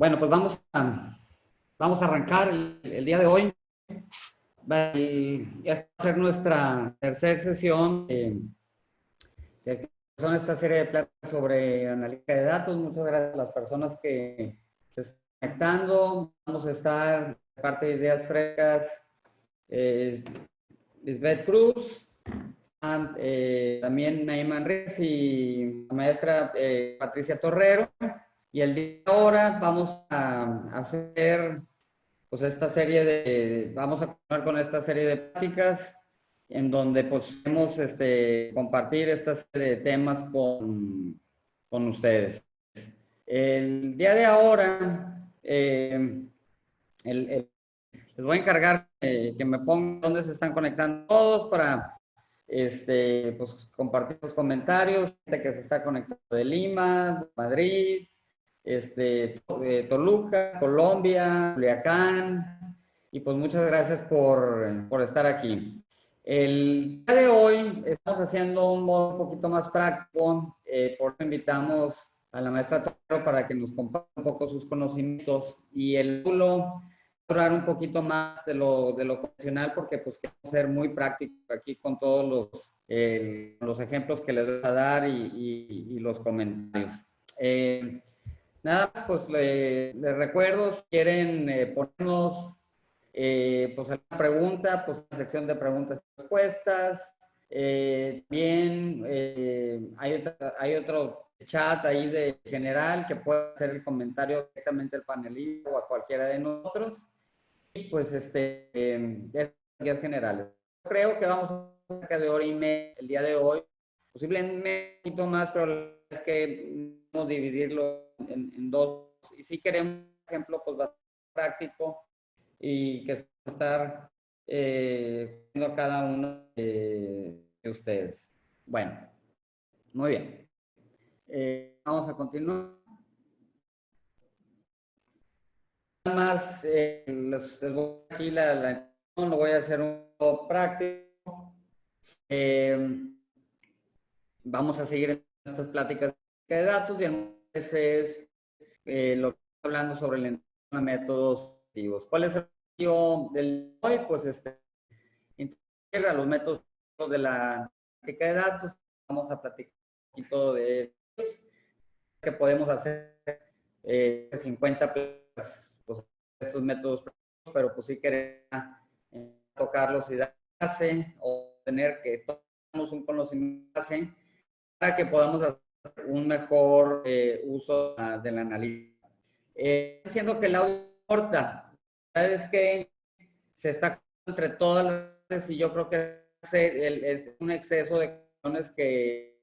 Bueno, pues vamos a arrancar el día de hoy. Esta va a ser nuestra tercera sesión, que son esta serie de pláticas sobre analítica de datos. Muchas gracias a las personas que se están conectando. Vamos a estar de parte de Ideas Frescas, Lisbeth Cruz, también Naima Reyes y la maestra Patricia Torrero. Y el día de ahora vamos a hacer pues esta serie vamos a continuar con esta serie de pláticas en donde podemos compartir esta serie de temas con ustedes. El día de ahora les voy a encargar que me pongan dónde se están conectando todos para pues, compartir los comentarios, gente que se está conectando de Lima, Madrid, Toluca, Colombia, Culiacán, y pues muchas gracias por estar aquí. El día de hoy estamos haciendo un modo un poquito más práctico, por eso invitamos a la maestra Toro para que nos comparta un poco sus conocimientos, y el módulo hablar un poquito más de lo convencional, porque pues queremos ser muy práctico aquí con todos los ejemplos que les voy a dar y los comentarios. Nada más, pues les recuerdo, si quieren ponernos pues alguna pregunta, pues en la sección de preguntas y respuestas. Bien, hay otro chat ahí de general que puede hacer el comentario directamente al panelista o a cualquiera de nosotros. Y pues guías generales. Creo que vamos a cerca de hora y media el día de hoy, posiblemente un poquito más, pero es que vamos a dividirlo en dos. Y si queremos un ejemplo pues bastante práctico y que va a estar viendo cada uno de ustedes. Bueno, muy bien. Vamos a continuar. Nada más les voy aquí lo voy a hacer un poco práctico. Vamos a seguir en estas pláticas de datos, y ese es lo que estoy hablando sobre el entorno de métodos activos. ¿Cuál es el objetivo del hoy? Pues integrar los métodos de la analítica de datos. Vamos a platicar un poquito de ellos, que podemos hacer 50 pues, estos métodos, pero pues sí queremos tocarlos y dar clase, o tener que tomamos un conocimiento base para que podamos hacer un mejor uso de la analítica. Diciendo que el audio corta, es que se está entre todas las, y yo creo que es un exceso de cuestiones que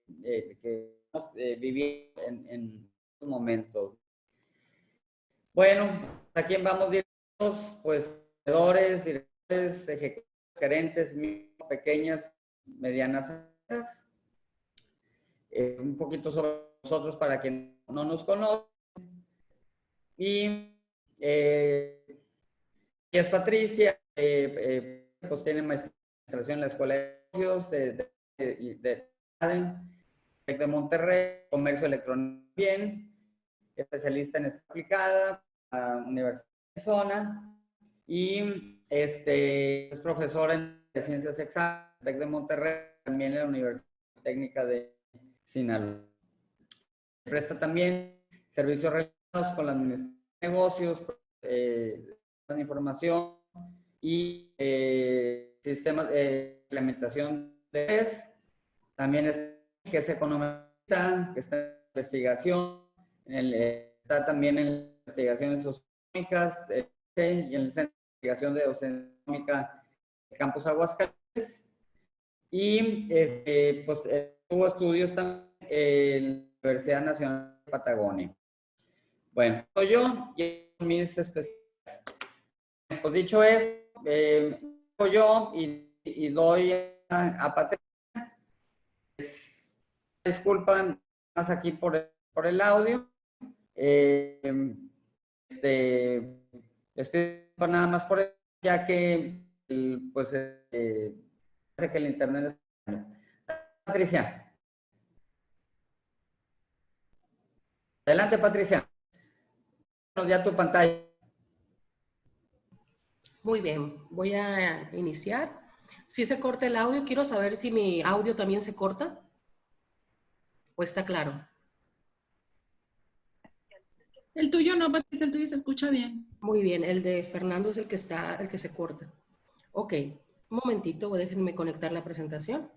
vivir en estos momentos. Bueno, ¿a quién vamos directos? Pues, directores, ejecutivos, gerentes, pequeñas, medianas empresas. Un poquito sobre nosotros para quien no nos conoce. Y es Patricia, pues tiene maestría en administración en la Escuela de Negocios de Monterrey, comercio electrónico bien, especialista en esta aplicada, Universidad de Arizona, y es profesora en ciencias exactas de Monterrey, también en la Universidad Técnica de Sinaloa. Presta también servicios relacionados con la administración de negocios, de información y sistemas de implementación de redes. También que es economista, que está en investigación, está también en investigaciones socioeconómicas y en el Centro de Investigación de Docencia Económica del Campus Aguascalientes. Y pues tuvo estudios también en la Universidad Nacional de Patagonia. Bueno, soy yo y mis especialistas. Pues dicho es, soy yo y doy a Patricia. Disculpan más aquí por el audio. Les pido nada más por eso, ya que pues parece que el internet es... Patricia. Adelante, Patricia. ya tu pantalla. Muy bien, voy a iniciar. Si se corta el audio, quiero saber si mi audio también se corta o está claro. El tuyo no, Patricia, el tuyo se escucha bien. Muy bien, el de Fernando es el que se corta. Ok, un momentito, déjenme conectar la presentación.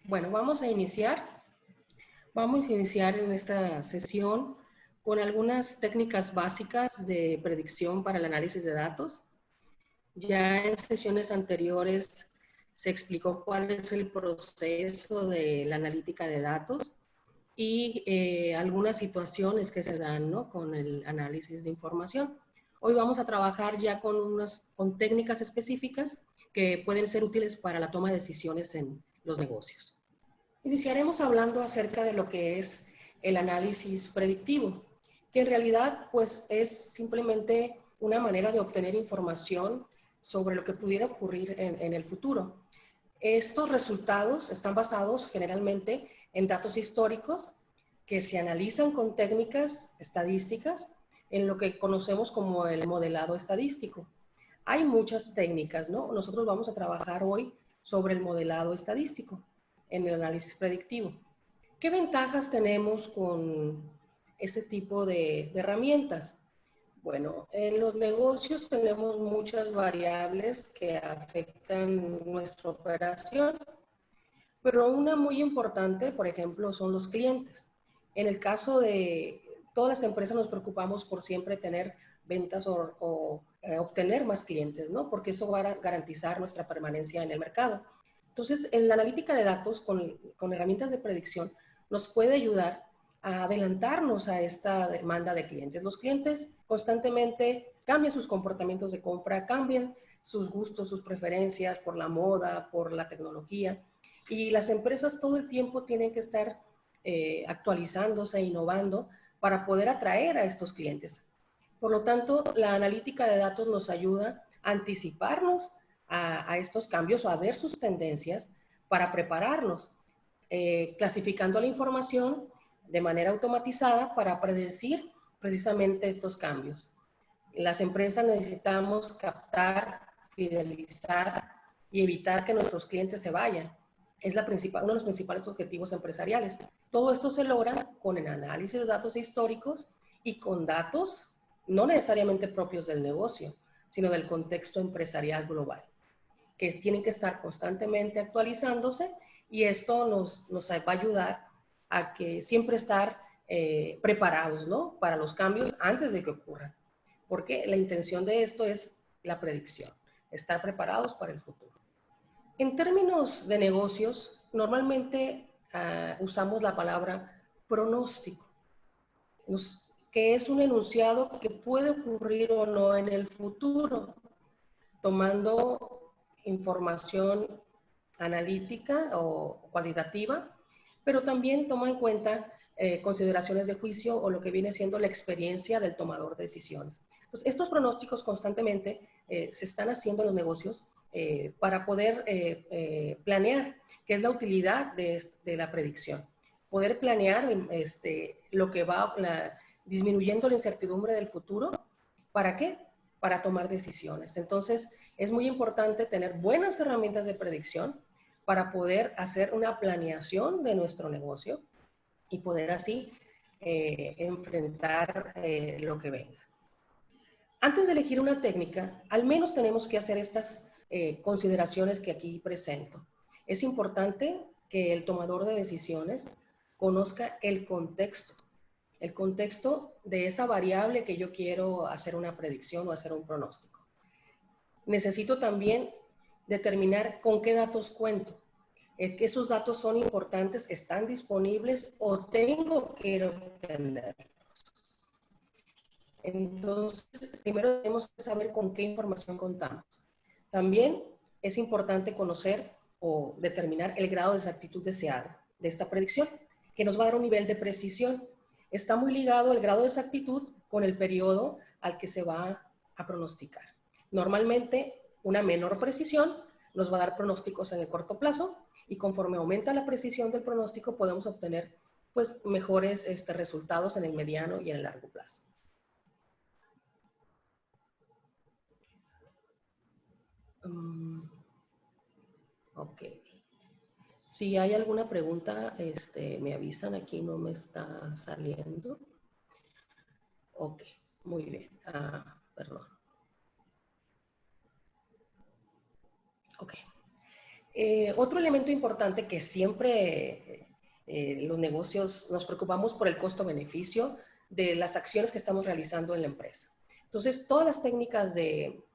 Bueno, vamos a iniciar. Vamos a iniciar en esta sesión con algunas técnicas básicas de predicción para el análisis de datos. Ya en sesiones anteriores se explicó cuál es el proceso de la analítica de datos y algunas situaciones que se dan, ¿no?, con el análisis de información. Hoy vamos a trabajar ya con técnicas específicas que pueden ser útiles para la toma de decisiones en los negocios. Iniciaremos hablando acerca de lo que es el análisis predictivo, que en realidad pues es simplemente una manera de obtener información sobre lo que pudiera ocurrir en el futuro. Estos resultados están basados generalmente en datos históricos que se analizan con técnicas estadísticas en lo que conocemos como el modelado estadístico. Hay muchas técnicas, ¿no? Nosotros vamos a trabajar hoy sobre el modelado estadístico en el análisis predictivo. ¿Qué ventajas tenemos con ese tipo de herramientas? Bueno, en los negocios tenemos muchas variables que afectan nuestra operación, pero una muy importante, por ejemplo, son los clientes. En el caso de todas las empresas nos preocupamos por siempre tener ventas o obtener más clientes, ¿no? Porque eso va a garantizar nuestra permanencia en el mercado. Entonces, en la analítica de datos con herramientas de predicción nos puede ayudar a adelantarnos a esta demanda de clientes. Los clientes constantemente cambian sus comportamientos de compra, cambian sus gustos, sus preferencias por la moda, por la tecnología. Y las empresas todo el tiempo tienen que estar actualizándose e innovando para poder atraer a estos clientes. Por lo tanto, la analítica de datos nos ayuda a anticiparnos a estos cambios o a ver sus tendencias para prepararnos, clasificando la información de manera automatizada para predecir precisamente estos cambios. Las empresas necesitamos captar, fidelizar y evitar que nuestros clientes se vayan. Es uno de los principales objetivos empresariales. Todo esto se logra con el análisis de datos históricos y con datos no necesariamente propios del negocio, sino del contexto empresarial global, que tienen que estar constantemente actualizándose, y esto nos va a ayudar a que siempre estar preparados, ¿no?, para los cambios antes de que ocurran. Porque la intención de esto es la predicción, estar preparados para el futuro. En términos de negocios, normalmente usamos la palabra pronóstico, que es un enunciado que puede ocurrir o no en el futuro, tomando información analítica o cualitativa, pero también toma en cuenta consideraciones de juicio o lo que viene siendo la experiencia del tomador de decisiones. Entonces, estos pronósticos constantemente se están haciendo en los negocios para poder planear, que es la utilidad de la predicción. Poder planear lo que va disminuyendo la incertidumbre del futuro. ¿Para qué? Para tomar decisiones. Entonces, es muy importante tener buenas herramientas de predicción para poder hacer una planeación de nuestro negocio y poder así enfrentar lo que venga. Antes de elegir una técnica, al menos tenemos que hacer estas consideraciones que aquí presento. Es importante que el tomador de decisiones conozca el contexto de esa variable que yo quiero hacer una predicción o hacer un pronóstico. Necesito también determinar con qué datos cuento. Es que esos datos son importantes, están disponibles o tengo que obtenerlos. Entonces, primero tenemos que saber con qué información contamos. También es importante conocer o determinar el grado de exactitud deseada de esta predicción, que nos va a dar un nivel de precisión. Está muy ligado el grado de exactitud con el periodo al que se va a pronosticar. Normalmente, una menor precisión nos va a dar pronósticos en el corto plazo, y conforme aumenta la precisión del pronóstico podemos obtener pues mejores resultados en el mediano y en el largo plazo. Ok. Si hay alguna pregunta, me avisan. Aquí no me está saliendo. Ok, muy bien. Perdón. Ok. Otro elemento importante que siempre los negocios nos preocupamos por el costo-beneficio de las acciones que estamos realizando en la empresa. Entonces, todas las técnicas de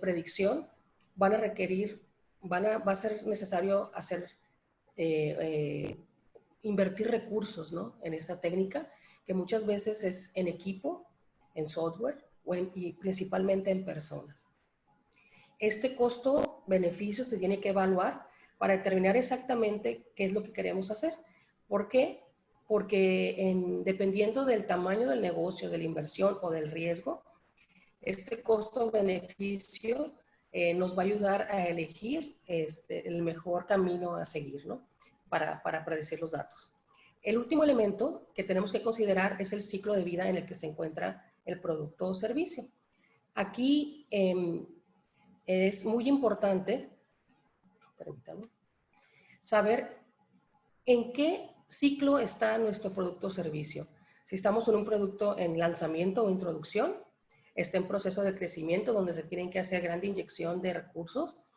predicción van a requerir, va a ser necesario invertir recursos, ¿no?, en esta técnica, que muchas veces es en equipo, en software y principalmente en personas. Este costo-beneficio se tiene que evaluar para determinar exactamente qué es lo que queremos hacer. ¿Por qué? Porque dependiendo del tamaño del negocio, de la inversión o del riesgo, este costo-beneficio nos va a ayudar a elegir el mejor camino a seguir, ¿no?, para predecir los datos. El último elemento que tenemos que considerar es el ciclo de vida en el que se encuentra el producto o servicio. Aquí es muy importante, permítanme, saber en qué ciclo está nuestro producto o servicio. Si estamos en un producto en lanzamiento o introducción, está en proceso de crecimiento donde se tienen que hacer grande inyección de recursos.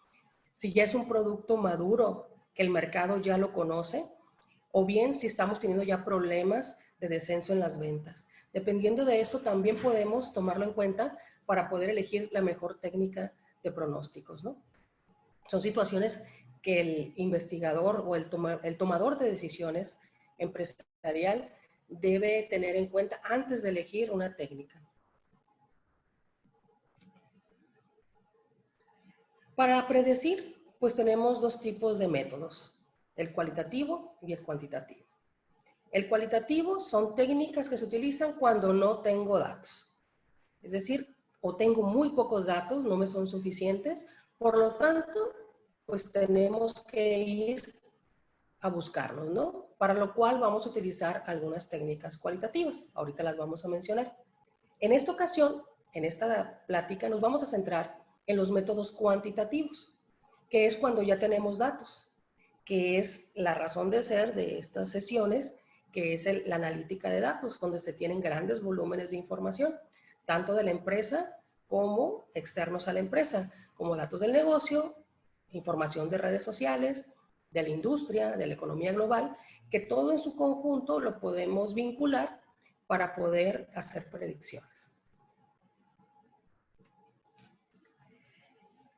Si ya es un producto maduro que el mercado ya lo conoce, o bien si estamos teniendo ya problemas de descenso en las ventas. Dependiendo de eso, también podemos tomarlo en cuenta para poder elegir la mejor técnica de pronósticos, ¿no? Son situaciones que el investigador o el tomador de decisiones empresarial debe tener en cuenta antes de elegir una técnica. Para predecir, pues tenemos dos tipos de métodos, el cualitativo y el cuantitativo. El cualitativo son técnicas que se utilizan cuando no tengo datos. Es decir, o tengo muy pocos datos, no me son suficientes, por lo tanto, pues tenemos que ir a buscarlos, ¿no? Para lo cual vamos a utilizar algunas técnicas cualitativas. Ahorita las vamos a mencionar. En esta ocasión, en esta plática, nos vamos a centrar en los métodos cuantitativos, que es cuando ya tenemos datos, que es la razón de ser de estas sesiones, que es la analítica de datos, donde se tienen grandes volúmenes de información, tanto de la empresa como externos a la empresa, como datos del negocio, información de redes sociales, de la industria, de la economía global, que todo en su conjunto lo podemos vincular para poder hacer predicciones.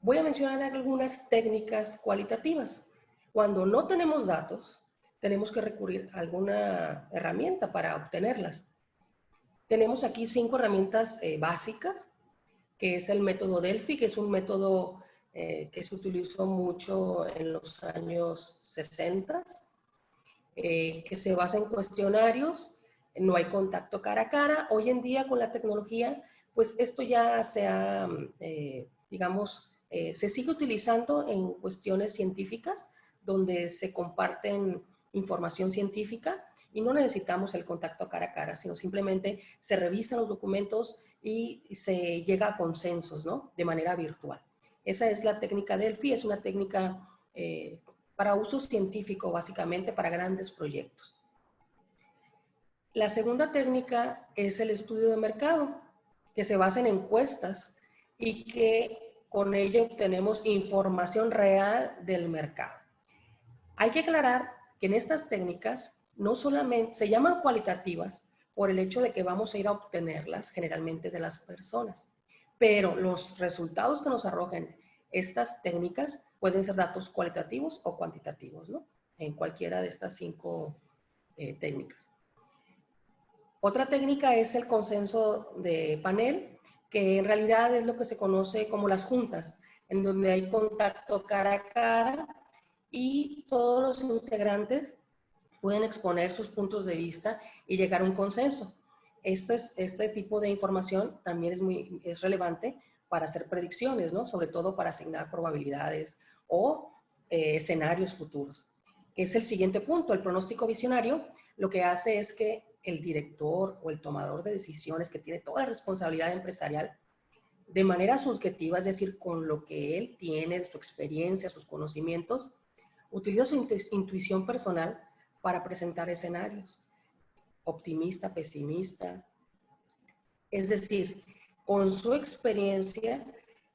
Voy a mencionar algunas técnicas cualitativas. Cuando no tenemos datos, tenemos que recurrir a alguna herramienta para obtenerlas. Tenemos aquí 5 herramientas básicas, que es el método Delphi, que es un método que se utilizó mucho en los años 60, que se basa en cuestionarios, no hay contacto cara a cara. Hoy en día con la tecnología, pues esto ya se ha, digamos, se sigue utilizando en cuestiones científicas, donde se comparten información científica y no necesitamos el contacto cara a cara, sino simplemente se revisan los documentos y se llega a consensos, ¿no?, de manera virtual. Esa es la técnica Delphi, es una técnica para uso científico, básicamente para grandes proyectos. La segunda técnica es el estudio de mercado, que se basa en encuestas y que con ello obtenemos información real del mercado. Hay que aclarar que en estas técnicas no solamente se llaman cualitativas por el hecho de que vamos a ir a obtenerlas generalmente de las personas, pero los resultados que nos arrojen estas técnicas pueden ser datos cualitativos o cuantitativos, ¿no?, en cualquiera de estas 5 técnicas. Otra técnica es el consenso de panel, que en realidad es lo que se conoce como las juntas, en donde hay contacto cara a cara y todos los integrantes pueden exponer sus puntos de vista y llegar a un consenso. Este tipo de información también es relevante para hacer predicciones, ¿no?, sobre todo para asignar probabilidades o escenarios futuros. Es el siguiente punto. El pronóstico visionario lo que hace es que el director o el tomador de decisiones, que tiene toda la responsabilidad empresarial, de manera subjetiva, es decir, con lo que él tiene, su experiencia, sus conocimientos, utiliza su intuición personal para presentar escenarios, optimista, pesimista. Es decir, con su experiencia,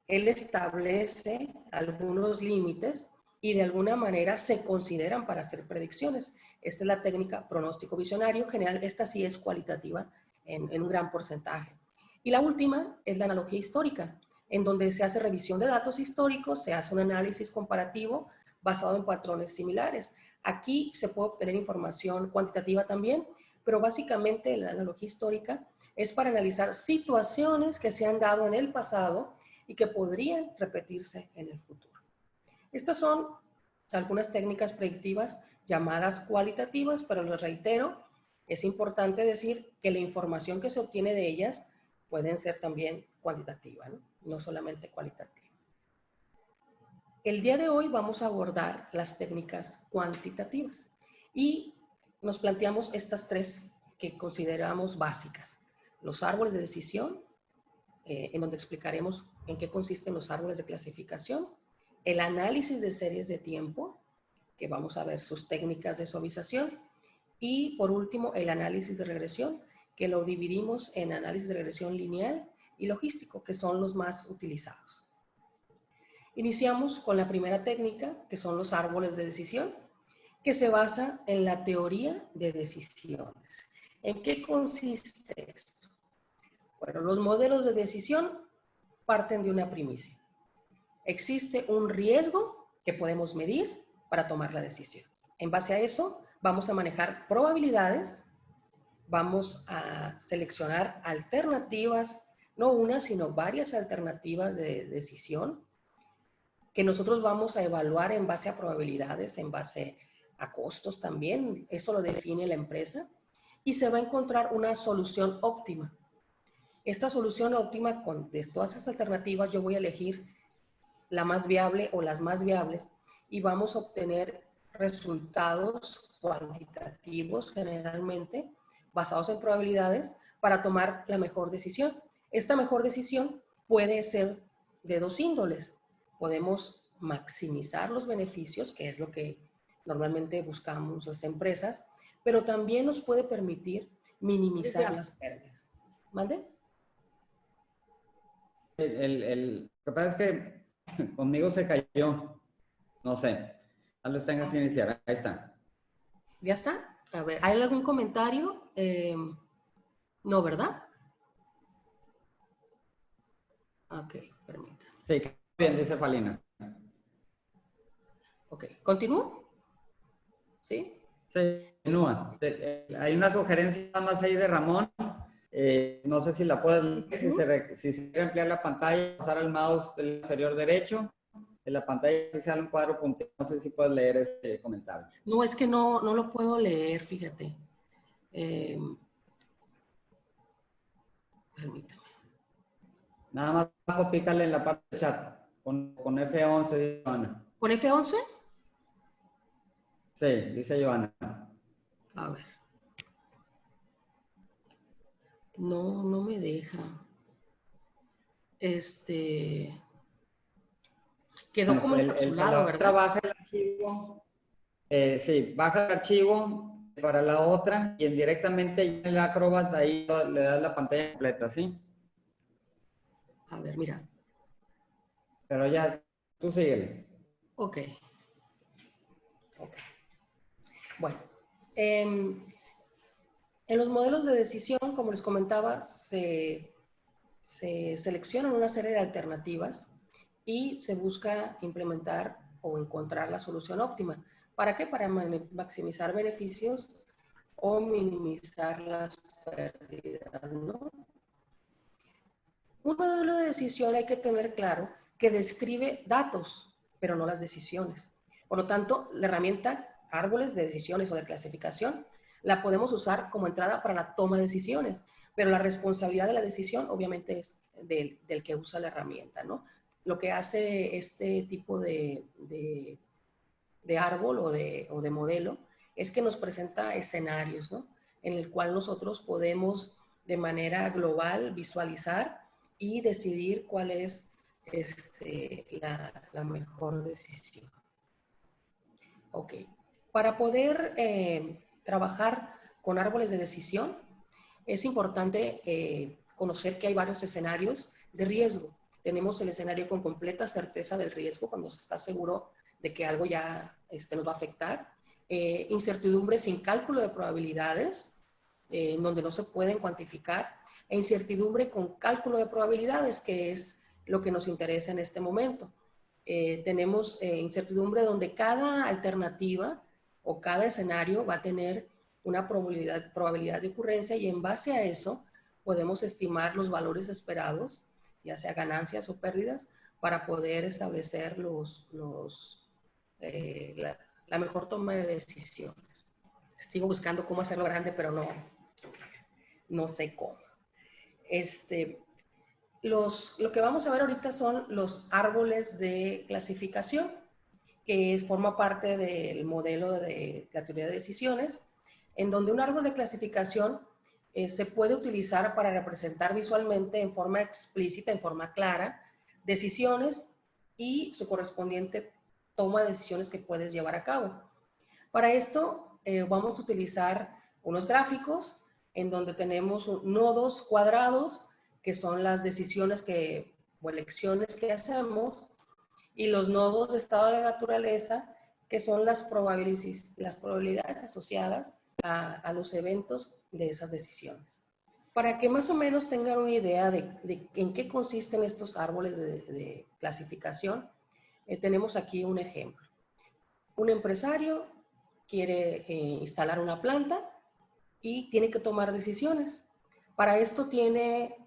él establece algunos límites y de alguna manera se consideran para hacer predicciones. Esta es la técnica pronóstico visionario. En general, esta sí es cualitativa en un gran porcentaje. Y la última es la analogía histórica, en donde se hace revisión de datos históricos, se hace un análisis comparativo basado en patrones similares. Aquí se puede obtener información cuantitativa también, pero básicamente la analogía histórica es para analizar situaciones que se han dado en el pasado y que podrían repetirse en el futuro. Estas son algunas técnicas predictivas llamadas cualitativas, pero les reitero, es importante decir que la información que se obtiene de ellas pueden ser también cuantitativa, no solamente cualitativa. El día de hoy vamos a abordar las técnicas cuantitativas y nos planteamos estas tres que consideramos básicas. Los árboles de decisión, en donde explicaremos en qué consisten los árboles de clasificación, el análisis de series de tiempo, que vamos a ver sus técnicas de suavización, y por último el análisis de regresión, que lo dividimos en análisis de regresión lineal y logístico, que son los más utilizados. Iniciamos con la primera técnica, que son los árboles de decisión, que se basa en la teoría de decisiones. ¿En qué consiste esto? Bueno, los modelos de decisión parten de una primicia. Existe un riesgo que podemos medir para tomar la decisión. En base a eso, vamos a manejar probabilidades, vamos a seleccionar alternativas, no una, sino varias alternativas de decisión, que nosotros vamos a evaluar en base a probabilidades, en base a costos también, eso lo define la empresa, y se va a encontrar una solución óptima. Esta solución óptima, de todas esas alternativas, yo voy a elegir la más viable o las más viables y vamos a obtener resultados cuantitativos generalmente basados en probabilidades para tomar la mejor decisión. Esta mejor decisión puede ser de dos índoles. Podemos maximizar los beneficios, que es lo que normalmente buscamos las empresas, pero también nos puede permitir minimizar las pérdidas. ¿Mande? Lo que pasa es que conmigo se cayó. No sé. Tal vez tengas que iniciar. Ahí está. ¿Ya está? A ver, ¿hay algún comentario? No, ¿verdad? Ok, permítanme. Sí, bien, dice Falina. Ok, ¿continúo? ¿Sí? Sí, continúa. Hay una sugerencia más ahí de Ramón. No sé si la puedes leer, si se quiere ampliar la pantalla, pasar al mouse del inferior derecho. En la pantalla sale un cuadro punteado. No sé si puedes leer este comentario. No, es que no lo puedo leer, fíjate. Permítame. Nada más abajo, pícale en la parte de chat. Con F11, dice Joana. ¿Con F11? Sí, dice Joana. A ver. No me deja. Quedó como encapsulado, ¿verdad? Baja el archivo. Sí, baja el archivo para la otra y directamente en el Acrobat ahí le das la pantalla completa, ¿sí? A ver, mira. Pero ya, tú síguele. Ok. Bueno, en los modelos de decisión, como les comentaba, se seleccionan una serie de alternativas y se busca implementar o encontrar la solución óptima. ¿Para qué? Para maximizar beneficios o minimizar las pérdidas, ¿no? Un modelo de decisión hay que tener claro que describe datos, pero no las decisiones. Por lo tanto, la herramienta árboles de decisiones o de clasificación la podemos usar como entrada para la toma de decisiones, pero la responsabilidad de la decisión obviamente es del que usa la herramienta, ¿no? Lo que hace este tipo de árbol o de modelo es que nos presenta escenarios, ¿no? En el cual nosotros podemos de manera global visualizar y decidir cuál es la mejor decisión. Ok. Para poder trabajar con árboles de decisión, es importante conocer que hay varios escenarios de riesgo. Tenemos el escenario con completa certeza del riesgo, cuando se está seguro de que algo ya nos va a afectar. Incertidumbre sin cálculo de probabilidades, donde no se pueden cuantificar. E incertidumbre con cálculo de probabilidades, que es lo que nos interesa en este momento. Tenemos incertidumbre donde cada alternativa o cada escenario va a tener una probabilidad de ocurrencia, y en base a eso podemos estimar los valores esperados, ya sea ganancias o pérdidas, para poder establecer la mejor toma de decisiones. Sigo buscando cómo hacerlo grande, pero no sé cómo. Lo que vamos a ver ahorita son los árboles de clasificación, que forma parte del modelo de la teoría de decisiones, en donde un árbol de clasificación se puede utilizar para representar visualmente en forma explícita, en forma clara, decisiones y su correspondiente toma de decisiones que puedes llevar a cabo. Para esto vamos a utilizar unos gráficos en donde tenemos nodos cuadrados, que son las decisiones o elecciones que hacemos, y los nodos de estado de la naturaleza, que son las probabilidades asociadas a los eventos de esas decisiones. Para que más o menos tengan una idea de en qué consisten estos árboles de clasificación, tenemos aquí un ejemplo. Un empresario quiere instalar una planta y tiene que tomar decisiones. Para esto tiene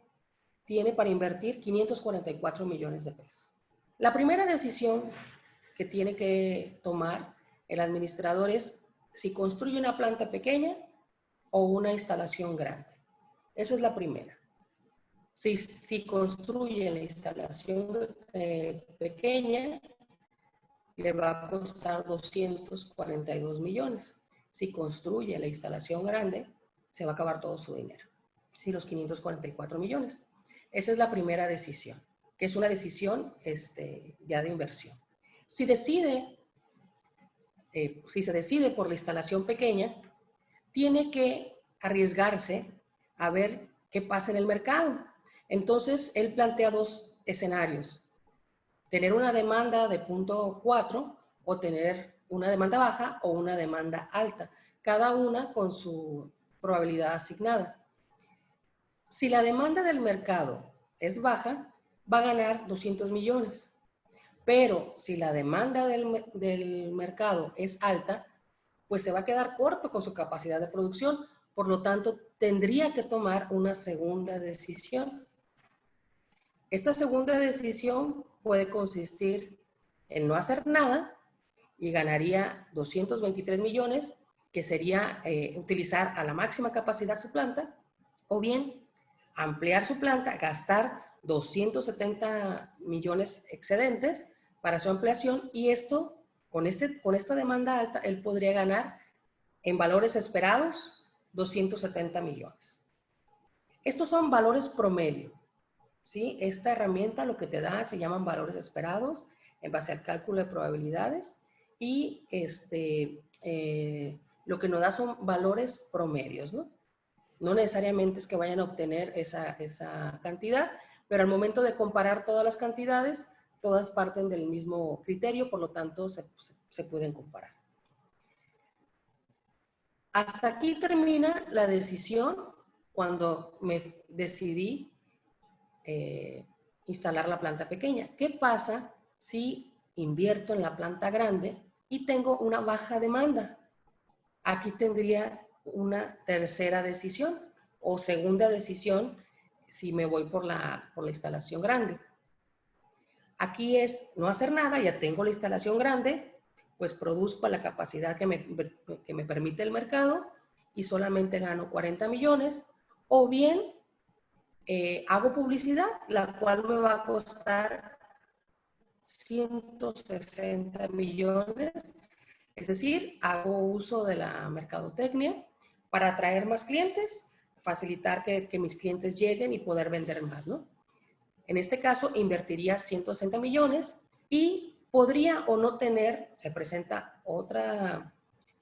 para invertir 544 millones de pesos. La primera decisión que tiene que tomar el administrador es si construye una planta pequeña o una instalación grande. Esa es la primera. Si construye la instalación pequeña, le va a costar 242 millones. Si construye la instalación grande, se va a acabar todo su dinero. Sí, los 544 millones. Esa es la primera decisión, que es una decisión ya de inversión. Si se decide por la instalación pequeña, tiene que arriesgarse a ver qué pasa en el mercado. Entonces, él plantea dos escenarios: tener una demanda de 0.4 o tener una demanda baja o una demanda alta, cada una con su probabilidad asignada. Si la demanda del mercado es baja, va a ganar 200 millones. Pero si la demanda del mercado es alta, pues se va a quedar corto con su capacidad de producción. Por lo tanto, tendría que tomar una segunda decisión. Esta segunda decisión puede consistir en no hacer nada y ganaría 223 millones, que sería utilizar a la máxima capacidad su planta, o bien ampliar su planta, gastar 270 millones excedentes para su ampliación, y esto, con esta demanda alta, él podría ganar en valores esperados 270 millones. Estos son valores promedio, ¿sí? Esta herramienta lo que te da se llaman valores esperados en base al cálculo de probabilidades, y lo que nos da son valores promedios, ¿no? No necesariamente es que vayan a obtener esa cantidad, pero al momento de comparar todas las cantidades, todas parten del mismo criterio, por lo tanto se pueden comparar. Hasta aquí termina la decisión cuando me decidí instalar la planta pequeña. ¿Qué pasa si invierto en la planta grande y tengo una baja demanda? Aquí tendría una tercera decisión o segunda decisión si me voy por la instalación grande. Aquí es no hacer nada, ya tengo la instalación grande, pues produzco a la capacidad que me permite el mercado y solamente gano 40 millones, o bien hago publicidad, la cual me va a costar 160 millones, es decir, hago uso de la mercadotecnia para atraer más clientes, facilitar que mis clientes lleguen y poder vender más, ¿no? En este caso, invertiría 160 millones y podría o no tener, se presenta otra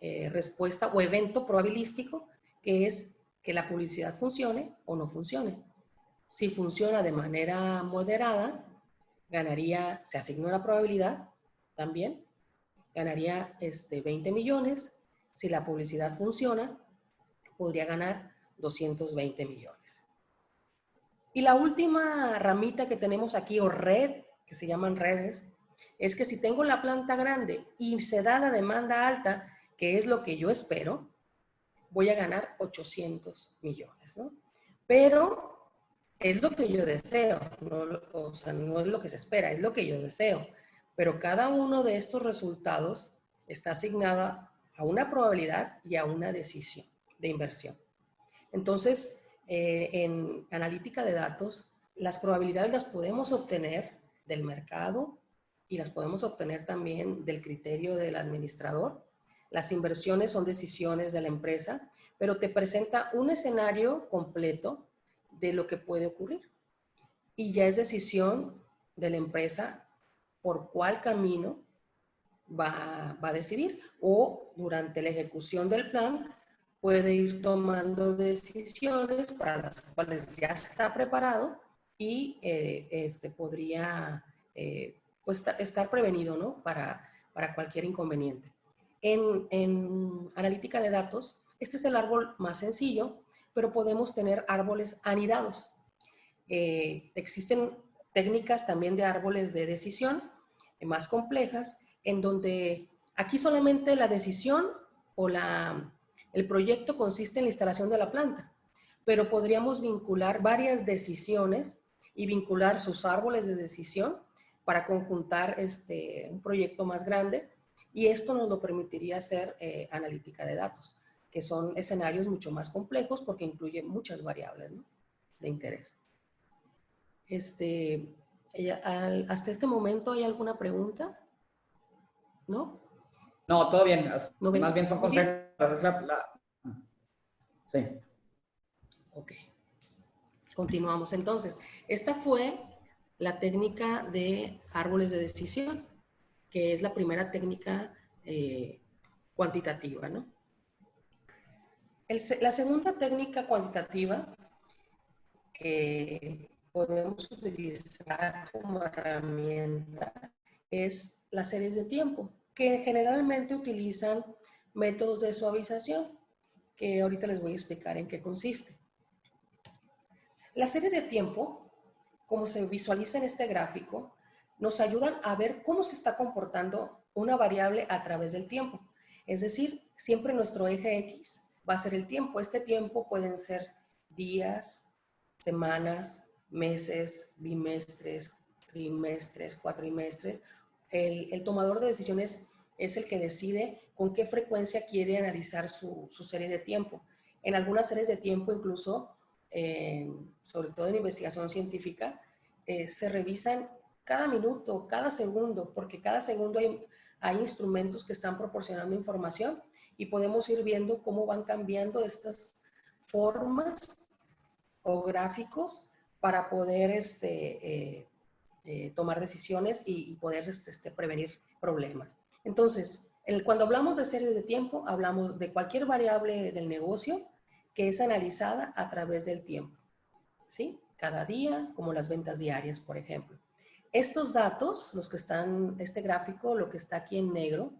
respuesta o evento probabilístico, que es que la publicidad funcione o no funcione. Si funciona de manera moderada, ganaría, se asigna una probabilidad también, ganaría 20 millones. Si la publicidad funciona, podría ganar 220 millones. Y la última ramita que tenemos aquí, o red, que se llaman redes, es que si tengo la planta grande y se da la demanda alta, que es lo que yo espero, voy a ganar 800 millones, ¿no? Pero es lo que yo deseo, no, o sea, no es lo que se espera, es lo que yo deseo. Pero cada uno de estos resultados está asignado a una probabilidad y a una decisión de inversión. Entonces, en analítica de datos, las probabilidades las podemos obtener del mercado y las podemos obtener también del criterio del administrador. Las inversiones son decisiones de la empresa, pero te presenta un escenario completo de lo que puede ocurrir. Y ya es decisión de la empresa por cuál camino va a decidir, o durante la ejecución del plan puede ir tomando decisiones para las cuales ya está preparado y podría pues estar prevenido, ¿no? Para cualquier inconveniente. En analítica de datos, este es el árbol más sencillo, pero podemos tener árboles anidados. Existen técnicas también de árboles de decisión más complejas, en donde aquí solamente la decisión o el proyecto consiste en la instalación de la planta, pero podríamos vincular varias decisiones y vincular sus árboles de decisión para conjuntar un proyecto más grande, y esto nos lo permitiría hacer analítica de datos, que son escenarios mucho más complejos porque incluyen muchas variables, ¿no?, de interés. ¿Hasta este momento hay alguna pregunta? ¿No? No, todo bien. ¿No ven? Más bien son Muy bien. consejos. Sí. Ok. Continuamos. Entonces, esta fue la técnica de árboles de decisión, que es la primera técnica cuantitativa, ¿no? La segunda técnica cuantitativa que podemos utilizar como herramienta es las series de tiempo, que generalmente utilizan métodos de suavización, que ahorita les voy a explicar en qué consiste. Las series de tiempo, como se visualiza en este gráfico, nos ayudan a ver cómo se está comportando una variable a través del tiempo. Es decir, siempre nuestro eje X va a ser el tiempo. Este tiempo pueden ser días, semanas, meses, bimestres, trimestres, cuatrimestres. El tomador de decisiones es el que decide con qué frecuencia quiere analizar su serie de tiempo. En algunas series de tiempo incluso, sobre todo en investigación científica, se revisan cada minuto, cada segundo, porque cada segundo hay instrumentos que están proporcionando información y podemos ir viendo cómo van cambiando estas formas o gráficos para poder tomar decisiones y poder prevenir problemas. Entonces, cuando hablamos de series de tiempo, hablamos de cualquier variable del negocio que es analizada a través del tiempo, ¿sí? Cada día, como las ventas diarias, por ejemplo. Estos datos, los que están, este gráfico, lo que está aquí en negro,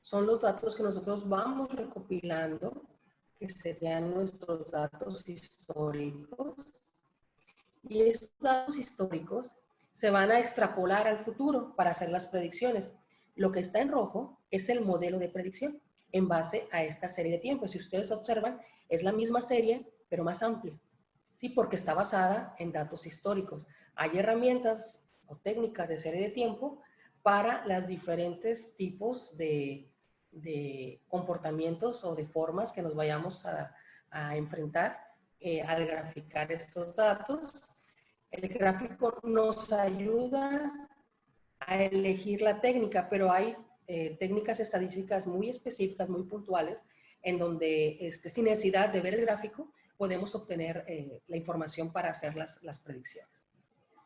son los datos que nosotros vamos recopilando, que serían nuestros datos históricos. Y estos datos históricos se van a extrapolar al futuro para hacer las predicciones. Lo que está en rojo es el modelo de predicción en base a esta serie de tiempo. Si ustedes observan, es la misma serie, pero más amplia, ¿sí? Porque está basada en datos históricos. Hay herramientas o técnicas de serie de tiempo para los diferentes tipos de comportamientos o de formas que nos vayamos a enfrentar al graficar estos datos. El gráfico nos ayuda a elegir la técnica, pero hay técnicas estadísticas muy específicas, muy puntuales, en donde sin necesidad de ver el gráfico podemos obtener la información para hacer las predicciones.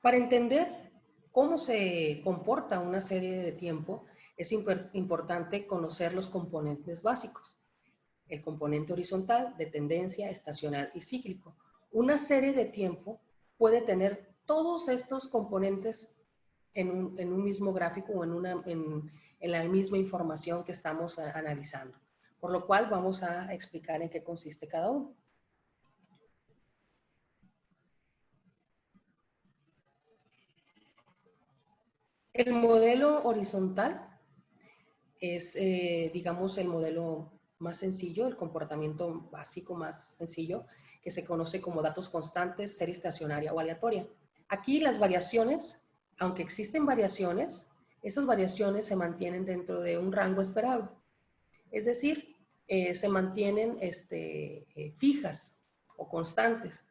Para entender cómo se comporta una serie de tiempo, es importante conocer los componentes básicos. El componente horizontal, de tendencia, estacional y cíclico. Una serie de tiempo puede tener todos estos componentes en un mismo gráfico o en la misma información que estamos analizando. Por lo cual vamos a explicar en qué consiste cada uno. El modelo horizontal es, digamos, el modelo más sencillo, el comportamiento básico más sencillo, que se conoce como datos constantes, serie estacionaria o aleatoria. Aquí las variaciones, aunque existen variaciones, esas variaciones se mantienen dentro de un rango esperado. Es decir, se mantienen fijas o constantes.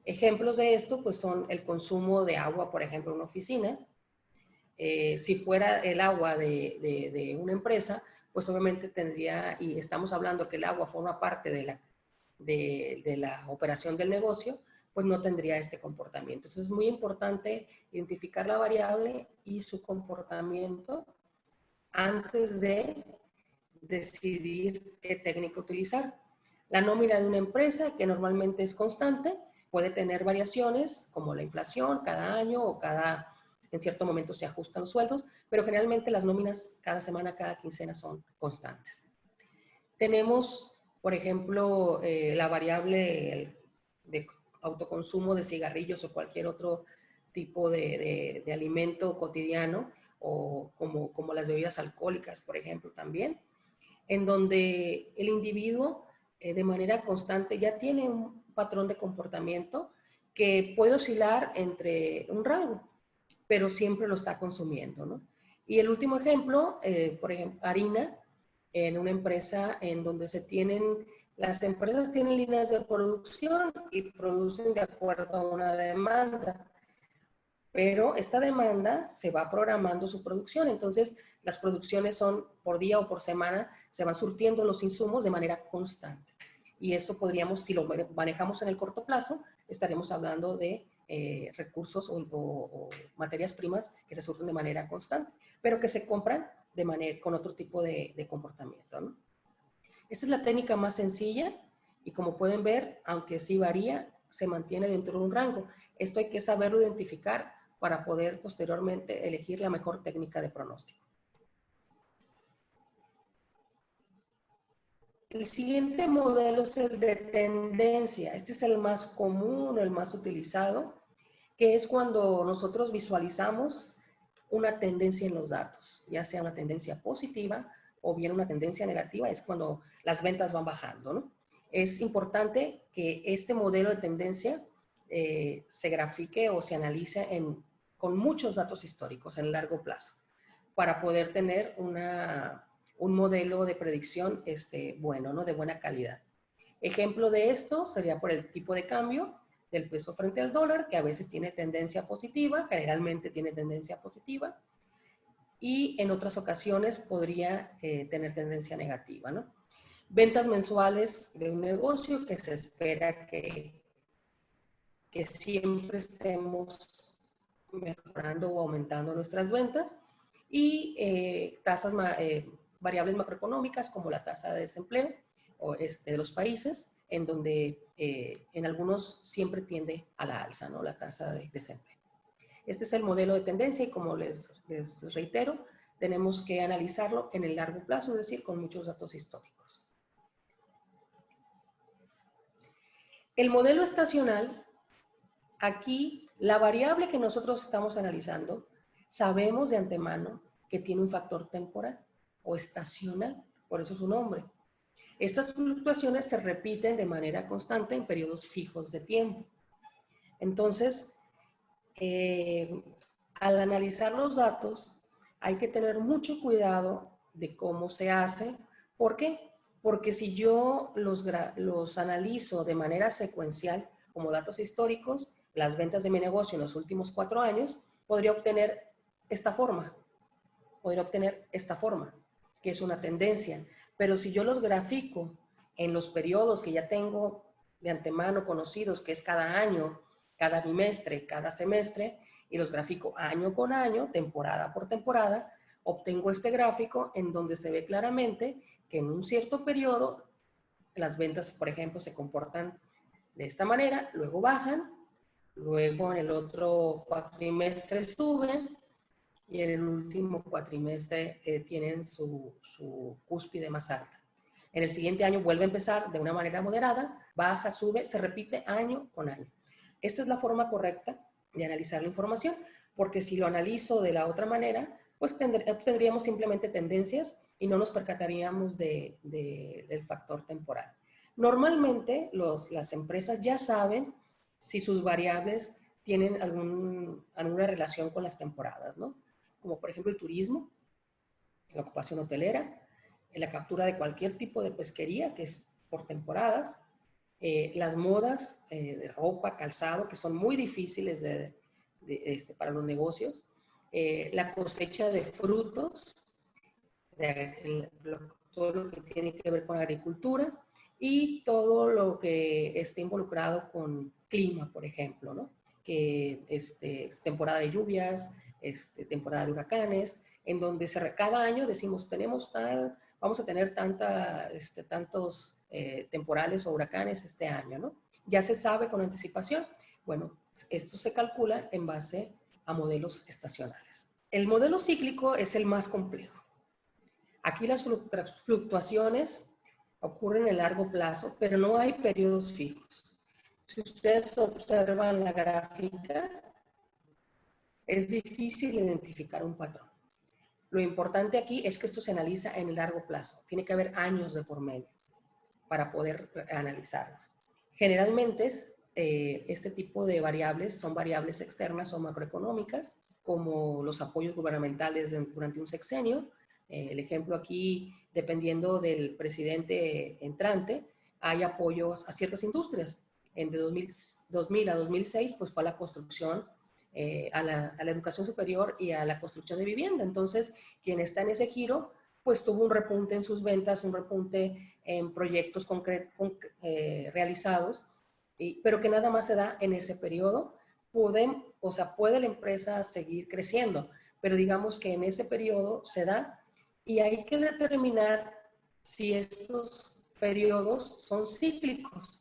Ejemplos de esto pues, son el consumo de agua, por ejemplo, en una oficina. Si fuera el agua de una empresa, pues obviamente tendría, y estamos hablando que el agua forma parte de la operación del negocio, pues no tendría este comportamiento. Entonces es muy importante identificar la variable y su comportamiento antes de decidir qué técnica utilizar. La nómina de una empresa, que normalmente es constante, puede tener variaciones como la inflación cada año o en cierto momento se ajustan los sueldos, pero generalmente las nóminas cada semana, cada quincena son constantes. Tenemos, por ejemplo, la variable de autoconsumo de cigarrillos o cualquier otro tipo de alimento cotidiano, o como las bebidas alcohólicas, por ejemplo, también, en donde el individuo de manera constante ya tiene un patrón de comportamiento que puede oscilar entre un rango, pero siempre lo está consumiendo, ¿no? Y el último ejemplo, por ejemplo, harina, en una empresa en donde las empresas tienen líneas de producción y producen de acuerdo a una demanda, pero esta demanda se va programando su producción, entonces las producciones son por día o por semana, se van surtiendo los insumos de manera constante. Y eso podríamos, si lo manejamos en el corto plazo, estaremos hablando de recursos o materias primas que se surten de manera constante, pero que se compran con otro tipo de comportamiento, ¿no? Esa es la técnica más sencilla y como pueden ver, aunque sí varía, se mantiene dentro de un rango. Esto hay que saberlo identificar para poder posteriormente elegir la mejor técnica de pronóstico. El siguiente modelo es el de tendencia. Este es el más común, el más utilizado, que es cuando nosotros visualizamos una tendencia en los datos, ya sea una tendencia positiva o bien una tendencia negativa, es cuando las ventas van bajando, ¿no? Es importante que este modelo de tendencia se grafique o se analice con muchos datos históricos en largo plazo para poder tener un modelo de predicción bueno, ¿no? De buena calidad. Ejemplo de esto sería por el tipo de cambio del peso frente al dólar, que a veces tiene tendencia positiva, generalmente tiene tendencia positiva, y en otras ocasiones podría tener tendencia negativa, ¿no? Ventas mensuales de un negocio que se espera que siempre estemos mejorando o aumentando nuestras ventas, y variables macroeconómicas como la tasa de desempleo de los países, en donde en algunos siempre tiende a la alza, ¿no? La tasa de desempleo. Este es el modelo de tendencia y como les reitero, tenemos que analizarlo en el largo plazo, es decir, con muchos datos históricos. El modelo estacional, aquí la variable que nosotros estamos analizando, sabemos de antemano que tiene un factor temporal o estacional, por eso su nombre. Estas fluctuaciones se repiten de manera constante en periodos fijos de tiempo. Entonces, al analizar los datos, hay que tener mucho cuidado de cómo se hace. ¿Por qué? Porque si yo los analizo de manera secuencial, como datos históricos, las ventas de mi negocio en los últimos 4 años, podría obtener esta forma. Que es una tendencia. Pero si yo los grafico en los periodos que ya tengo de antemano conocidos, que es cada año, cada bimestre, cada semestre, y los grafico año con año, temporada por temporada, obtengo este gráfico en donde se ve claramente que en un cierto periodo las ventas, por ejemplo, se comportan de esta manera, luego bajan, luego en el otro cuatrimestre suben y en el último cuatrimestre tienen su cúspide más alta. En el siguiente año vuelve a empezar de una manera moderada, baja, sube, se repite año con año. Esta es la forma correcta de analizar la información, porque si lo analizo de la otra manera, pues obtendríamos simplemente tendencias y no nos percataríamos del factor temporal. Normalmente las empresas ya saben si sus variables tienen alguna relación con las temporadas, ¿no? Como por ejemplo el turismo, la ocupación hotelera, la captura de cualquier tipo de pesquería, que es por temporadas, las modas de ropa, calzado, que son muy difíciles para los negocios, la cosecha de frutos, todo lo que tiene que ver con agricultura y todo lo que esté involucrado con clima, por ejemplo, ¿no? Que es temporada de lluvias, temporada de huracanes, en donde cada año decimos, vamos a tener tantos temporales o huracanes este año, ¿no? Ya se sabe con anticipación. Bueno, esto se calcula en base a modelos estacionales. El modelo cíclico es el más complejo. Aquí las fluctuaciones ocurren en largo plazo, pero no hay periodos fijos. Si ustedes observan la gráfica, es difícil identificar un patrón. Lo importante aquí es que esto se analiza en el largo plazo. Tiene que haber años de por medio para poder analizarlos. Generalmente, este tipo de variables son variables externas o macroeconómicas, como los apoyos gubernamentales durante un sexenio. El ejemplo aquí, dependiendo del presidente entrante, hay apoyos a ciertas industrias. De 2000 a 2006, pues fue a la construcción, a la educación superior y a la construcción de vivienda. Entonces, quien está en ese giro, pues tuvo un repunte en sus ventas, un repunte en proyectos realizados, pero que nada más se da en ese periodo. Puede la empresa seguir creciendo, pero digamos que en ese periodo se da y hay que determinar si estos periodos son cíclicos.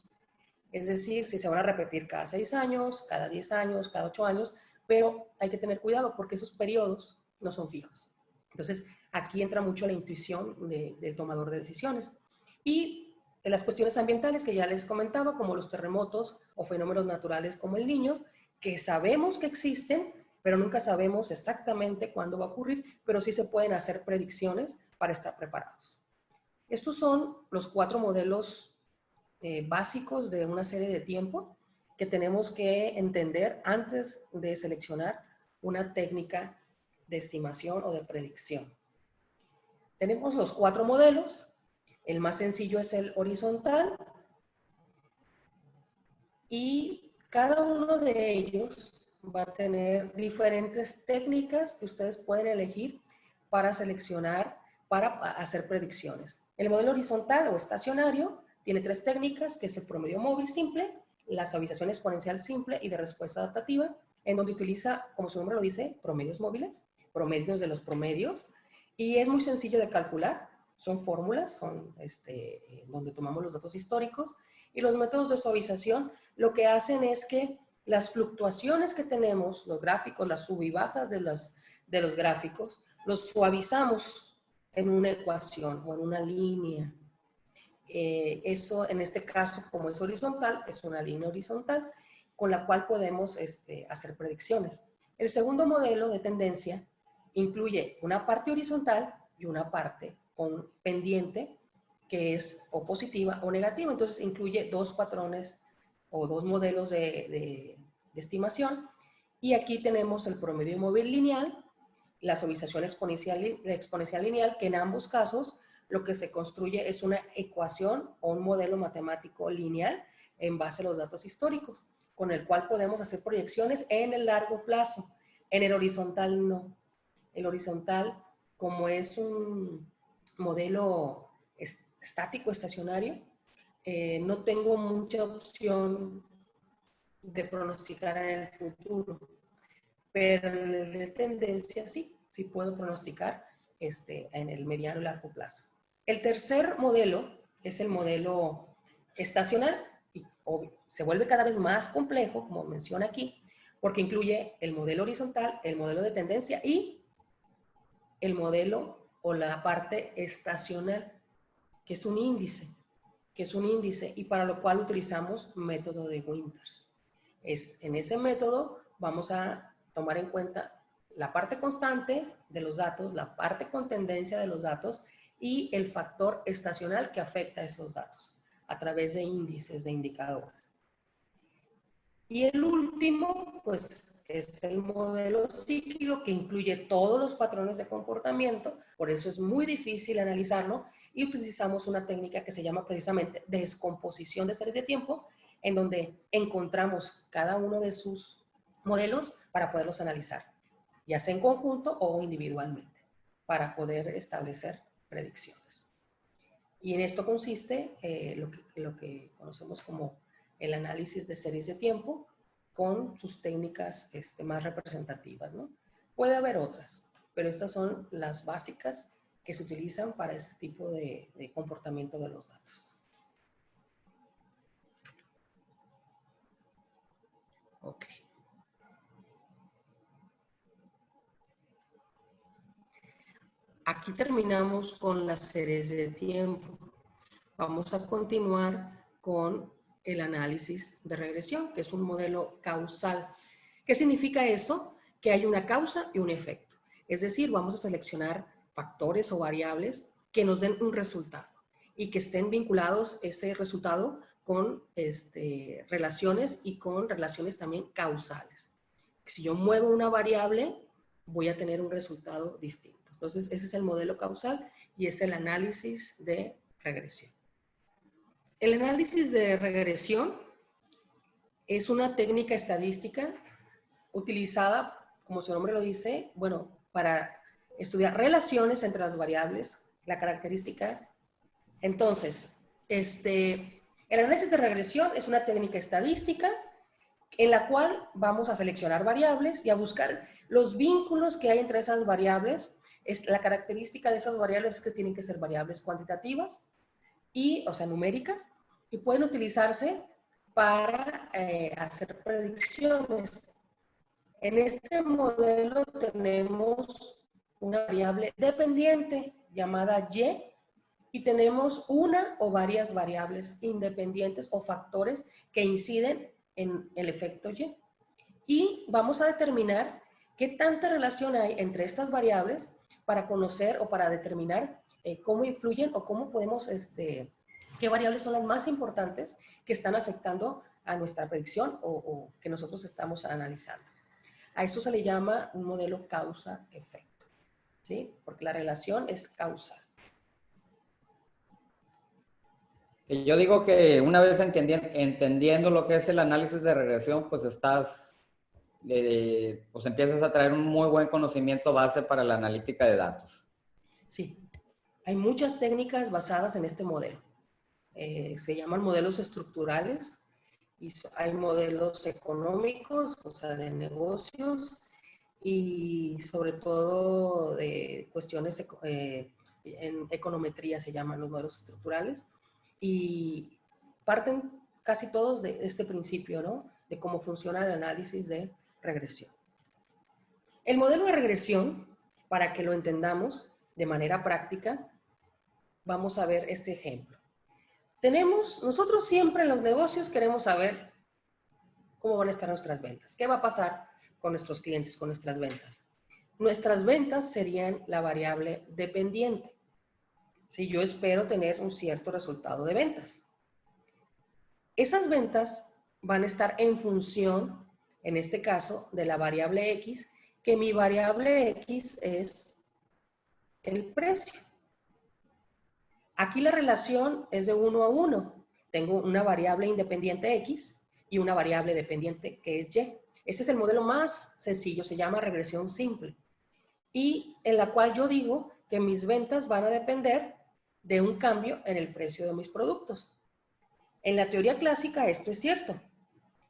Es decir, si se van a repetir cada 6 años, cada 10 años, cada 8 años, pero hay que tener cuidado porque esos periodos no son fijos. Entonces, aquí entra mucho la intuición del tomador de decisiones. Y las cuestiones ambientales que ya les comentaba, como los terremotos o fenómenos naturales como el Niño, que sabemos que existen, pero nunca sabemos exactamente cuándo va a ocurrir, pero sí se pueden hacer predicciones para estar preparados. Estos son los 4 modelos básicos de una serie de tiempo que tenemos que entender antes de seleccionar una técnica de estimación o de predicción. Tenemos los 4 modelos. El más sencillo es el horizontal y cada uno de ellos va a tener diferentes técnicas que ustedes pueden elegir para seleccionar, para hacer predicciones. El modelo horizontal o estacionario tiene 3 técnicas, que es el promedio móvil simple, la suavización exponencial simple y de respuesta adaptativa, en donde utiliza, como su nombre lo dice, promedios móviles, promedios de los promedios, y es muy sencillo de calcular. Son fórmulas, son donde tomamos los datos históricos, y los métodos de suavización lo que hacen es que las fluctuaciones que tenemos, los gráficos, las sub y bajas de los gráficos, los suavizamos en una ecuación o en una línea. Eso, en este caso, como es horizontal, es una línea horizontal con la cual podemos hacer predicciones. El segundo modelo de tendencia incluye una parte horizontal y una parte con pendiente, que es o positiva o negativa. Entonces, incluye 2 patrones o 2 modelos de estimación. Y aquí tenemos el promedio móvil lineal, la suavización exponencial lineal, que en ambos casos lo que se construye es una ecuación o un modelo matemático lineal en base a los datos históricos, con el cual podemos hacer proyecciones en el largo plazo. En el horizontal no. El horizontal, como es un modelo estático, estacionario, no tengo mucha opción de pronosticar en el futuro. pero en el de tendencia sí puedo pronosticar en el mediano y largo plazo. El tercer modelo es el modelo estacional y se vuelve cada vez más complejo, como menciona aquí, porque incluye el modelo horizontal, el modelo de tendencia y el modelo o la parte estacional, que es un índice, y para lo cual utilizamos método de Winters. En ese método vamos a tomar en cuenta la parte constante de los datos, la parte con tendencia de los datos y el factor estacional que afecta a esos datos a través de índices, de indicadores. Y el último, pues, es el modelo cíclico que incluye todos los patrones de comportamiento, por eso es muy difícil analizarlo y utilizamos una técnica que se llama precisamente descomposición de series de tiempo, en donde encontramos cada uno de sus modelos para poderlos analizar, ya sea en conjunto o individualmente, para poder establecer predicciones. Y en esto consiste lo que conocemos como el análisis de series de tiempo con sus técnicas más representativas, ¿no? Puede haber otras, pero estas son las básicas que se utilizan para este tipo de comportamiento de los datos. Ok. Aquí terminamos con las series de tiempo. Vamos a continuar con el análisis de regresión, que es un modelo causal. ¿Qué significa eso? Que hay una causa y un efecto. Es decir, vamos a seleccionar factores o variables que nos den un resultado y que estén vinculados ese resultado con relaciones y con relaciones también causales. Si yo muevo una variable, voy a tener un resultado distinto. Entonces, ese es el modelo causal y es el análisis de regresión. El análisis de regresión es una técnica estadística utilizada, como su nombre lo dice, bueno, para estudiar relaciones entre las variables, la característica. Entonces, el análisis de regresión es una técnica estadística en la cual vamos a seleccionar variables y a buscar los vínculos que hay entre esas variables. La característica de esas variables es que tienen que ser variables cuantitativas, o sea, numéricas, y pueden utilizarse para hacer predicciones. En este modelo tenemos una variable dependiente llamada y tenemos una o varias variables independientes o factores que inciden en el efecto Y. Y vamos a determinar qué tanta relación hay entre estas variables para conocer o para determinar cómo influyen o cómo podemos, qué variables son las más importantes que están afectando a nuestra predicción o que nosotros estamos analizando. A esto se le llama un modelo causa-efecto, ¿sí? Porque la relación es causal. Yo digo que una vez entendiendo lo que es el análisis de regresión, pues pues empiezas a traer un muy buen conocimiento base para la analítica de datos. Sí, hay muchas técnicas basadas en este modelo. Se llaman modelos estructurales y hay modelos económicos, o sea, de negocios y sobre todo de cuestiones en econometría se llaman los modelos estructurales y parten casi todos de este principio, ¿no? De cómo funciona el análisis de regresión. El modelo de regresión, para que lo entendamos de manera práctica, vamos a ver este ejemplo. Nosotros siempre en los negocios queremos saber cómo van a estar nuestras ventas. ¿Qué va a pasar con nuestros clientes, con nuestras ventas? Nuestras ventas serían la variable dependiente. Si yo espero tener un cierto resultado de ventas. Esas ventas van a estar en función, en este caso, de la variable X, que mi variable X es el precio. Aquí la relación es de 1 a 1. Tengo una variable independiente X y una variable dependiente que es Y. Este es el modelo más sencillo, se llama regresión simple. Y en la cual yo digo que mis ventas van a depender de un cambio en el precio de mis productos. En la teoría clásica esto es cierto.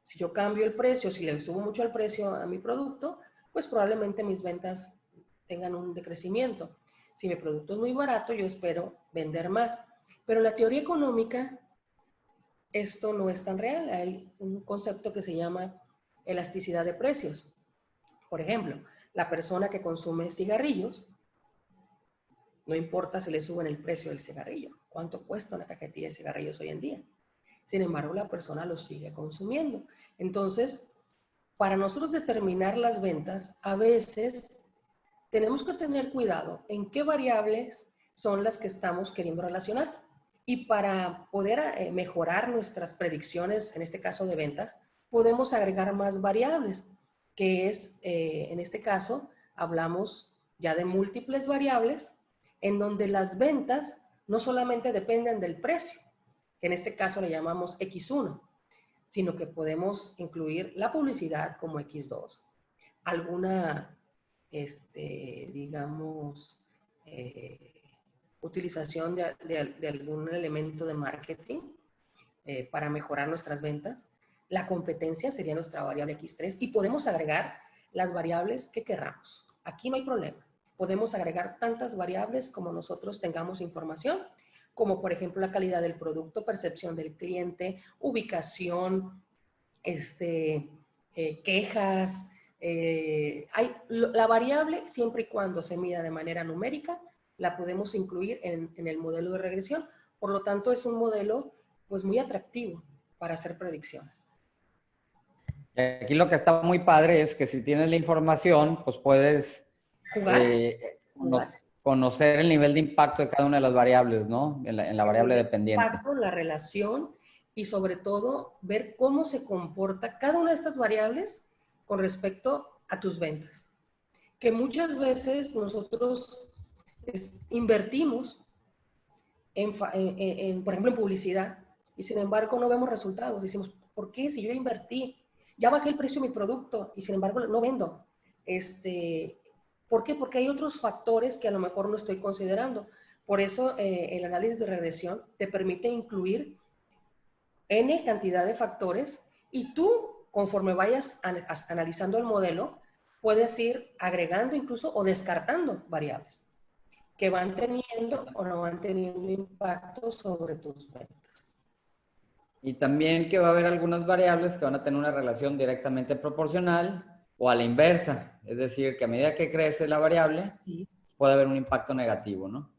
Si yo cambio el precio, si le subo mucho el precio a mi producto, pues probablemente mis ventas tengan un decrecimiento. Si mi producto es muy barato, yo espero vender más. Pero en la teoría económica, esto no es tan real. Hay un concepto que se llama elasticidad de precios. Por ejemplo, la persona que consume cigarrillos, no importa si le suben el precio del cigarrillo, cuánto cuesta una cajetilla de cigarrillos hoy en día. Sin embargo, la persona lo sigue consumiendo. Entonces, para nosotros determinar las ventas, a veces tenemos que tener cuidado en qué variables son las que estamos queriendo relacionar. Y para poder mejorar nuestras predicciones, en este caso de ventas, podemos agregar más variables, que es, en este caso, hablamos ya de múltiples variables, en donde las ventas no solamente dependen del precio, que en este caso le llamamos X1, sino que podemos incluir la publicidad como X2, alguna, digamos, utilización de algún elemento de marketing para mejorar nuestras ventas. La competencia sería nuestra variable X3 y podemos agregar las variables que queramos. Aquí no hay problema. Podemos agregar tantas variables como nosotros tengamos información, como por ejemplo la calidad del producto, percepción del cliente, ubicación, quejas. La variable, siempre y cuando se mida de manera numérica, la podemos incluir en el modelo de regresión. Por lo tanto, es un modelo pues muy atractivo para hacer predicciones. Aquí lo que está muy padre es que si tienes la información, pues puedes conocer el nivel de impacto de cada una de las variables, ¿no? En la variable dependiente. Impacto, la relación y sobre todo ver cómo se comporta cada una de estas variables con respecto a tus ventas. Que muchas veces nosotros invertimos por ejemplo, en publicidad y sin embargo no vemos resultados. Decimos, ¿por qué? Si yo invertí, ya bajé el precio de mi producto y sin embargo no vendo. ¿Por qué? Porque hay otros factores que a lo mejor no estoy considerando. Por eso el análisis de regresión te permite incluir N cantidad de factores y tú, conforme vayas analizando el modelo, puedes ir agregando incluso o descartando variables que van teniendo o no van teniendo impacto sobre tus ventas. Y también que va a haber algunas variables que van a tener una relación directamente proporcional o a la inversa. Es decir, que a medida que crece la variable, sí, puede haber un impacto negativo, ¿no?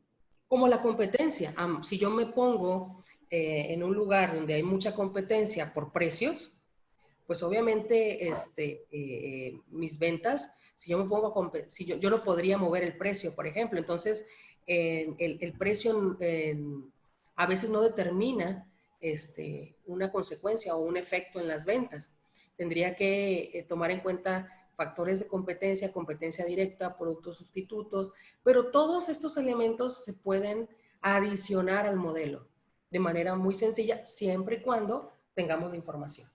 Como la competencia. Si yo me pongo en un lugar donde hay mucha competencia por precios, pues obviamente mis ventas, si yo me pongo a competir, si yo no podría mover el precio, por ejemplo. Entonces, el precio a veces no determina una consecuencia o un efecto en las ventas. Tendría que tomar en cuenta factores de competencia, competencia directa, productos sustitutos, pero todos estos elementos se pueden adicionar al modelo de manera muy sencilla, siempre y cuando tengamos la información.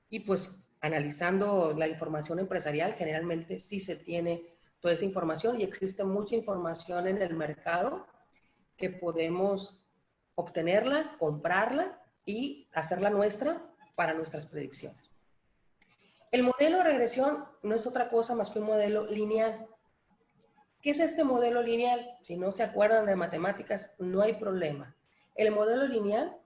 Y pues analizando la información empresarial, generalmente sí se tiene toda esa información y existe mucha información en el mercado que podemos obtenerla, comprarla y hacerla nuestra para nuestras predicciones. El modelo de regresión no es otra cosa más que un modelo lineal. ¿Qué es este modelo lineal? Si no se acuerdan de matemáticas, no hay problema. El modelo lineal,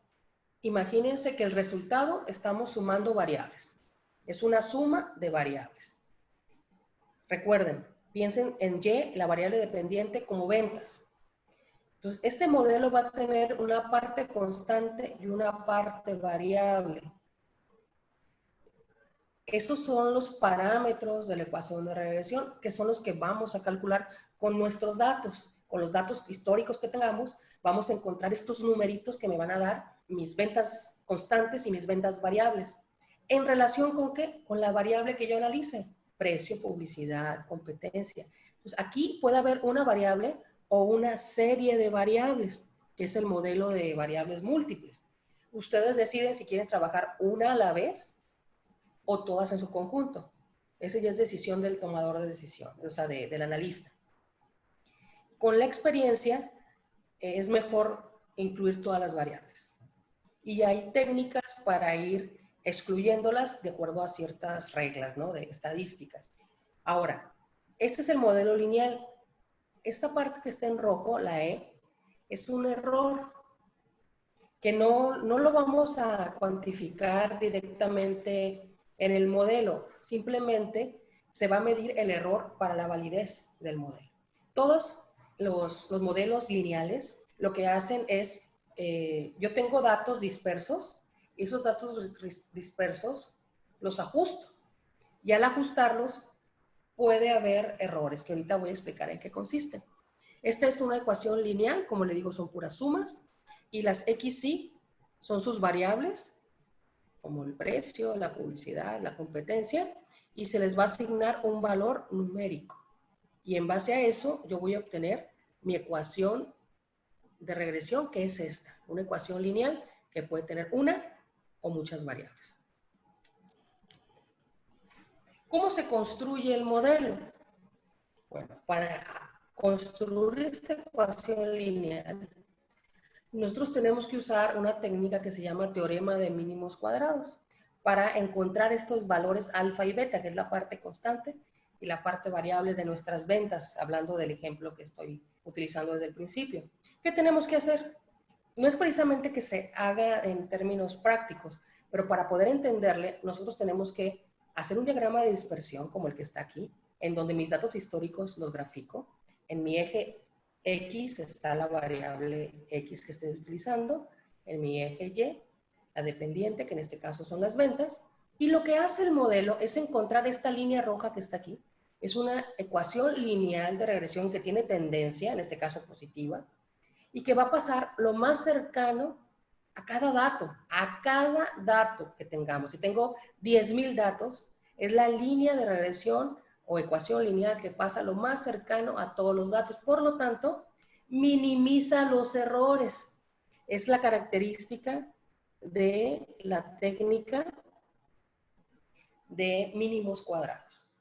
imagínense que el resultado estamos sumando variables. Es una suma de variables. Recuerden, piensen en Y, la variable dependiente, como ventas. Entonces, este modelo va a tener una parte constante y una parte variable. Esos son los parámetros de la ecuación de regresión, que son los que vamos a calcular con nuestros datos. Con los datos históricos que tengamos, vamos a encontrar estos numeritos que me van a dar mis ventas constantes y mis ventas variables. ¿En relación con qué? Con la variable que yo analice. Precio, publicidad, competencia. Entonces, aquí puede haber una variable o una serie de variables, que es el modelo de variables múltiples. Ustedes deciden si quieren trabajar una a la vez o todas en su conjunto. Esa ya es decisión del tomador de decisión, o sea, del analista. Con la experiencia es mejor incluir todas las variables. Y hay técnicas para ir excluyéndolas de acuerdo a ciertas reglas, ¿no? De estadísticas. Ahora, este es el modelo lineal. Esta parte que está en rojo, la E, es un error que no lo vamos a cuantificar directamente en el modelo. Simplemente se va a medir el error para la validez del modelo. Todos los modelos lineales lo que hacen es, yo tengo datos dispersos y esos datos dispersos los ajusto. Y al ajustarlos puede haber errores, que ahorita voy a explicar en qué consisten. Esta es una ecuación lineal, como le digo, son puras sumas, y las XY son sus variables, como el precio, la publicidad, la competencia, y se les va a asignar un valor numérico. Y en base a eso, yo voy a obtener mi ecuación de regresión, que es esta, una ecuación lineal que puede tener una o muchas variables. ¿Cómo se construye el modelo? Bueno, para construir esta ecuación lineal, nosotros tenemos que usar una técnica que se llama teorema de mínimos cuadrados para encontrar estos valores alfa y beta, que es la parte constante y la parte variable de nuestras ventas, hablando del ejemplo que estoy utilizando desde el principio. ¿Qué tenemos que hacer? No es precisamente que se haga en términos prácticos, pero para poder entenderle, nosotros tenemos que hacer un diagrama de dispersión como el que está aquí, en donde mis datos históricos los grafico. En mi eje X está la variable X que estoy utilizando, en mi eje Y, la dependiente, que en este caso son las ventas, y lo que hace el modelo es encontrar esta línea roja que está aquí. Es una ecuación lineal de regresión que tiene tendencia, en este caso positiva, y que va a pasar lo más cercano a cada dato que tengamos. Si tengo 10,000 datos, es la línea de regresión o ecuación lineal que pasa lo más cercano a todos los datos. Por lo tanto, minimiza los errores. Es la característica de la técnica de mínimos cuadrados.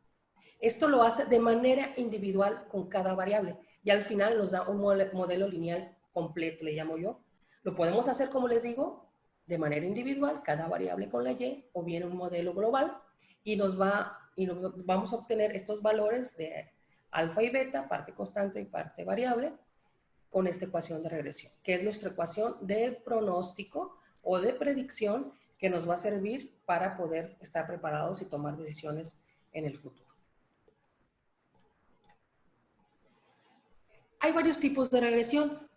Esto lo hace de manera individual con cada variable y al final nos da un modelo lineal completo, le llamo yo. Lo podemos hacer, como les digo, de manera individual, cada variable con la Y, o bien un modelo global, y nos vamos a obtener estos valores de alfa y beta, parte constante y parte variable, con esta ecuación de regresión, que es nuestra ecuación de pronóstico o de predicción que nos va a servir para poder estar preparados y tomar decisiones en el futuro. Hay varios tipos de regresión.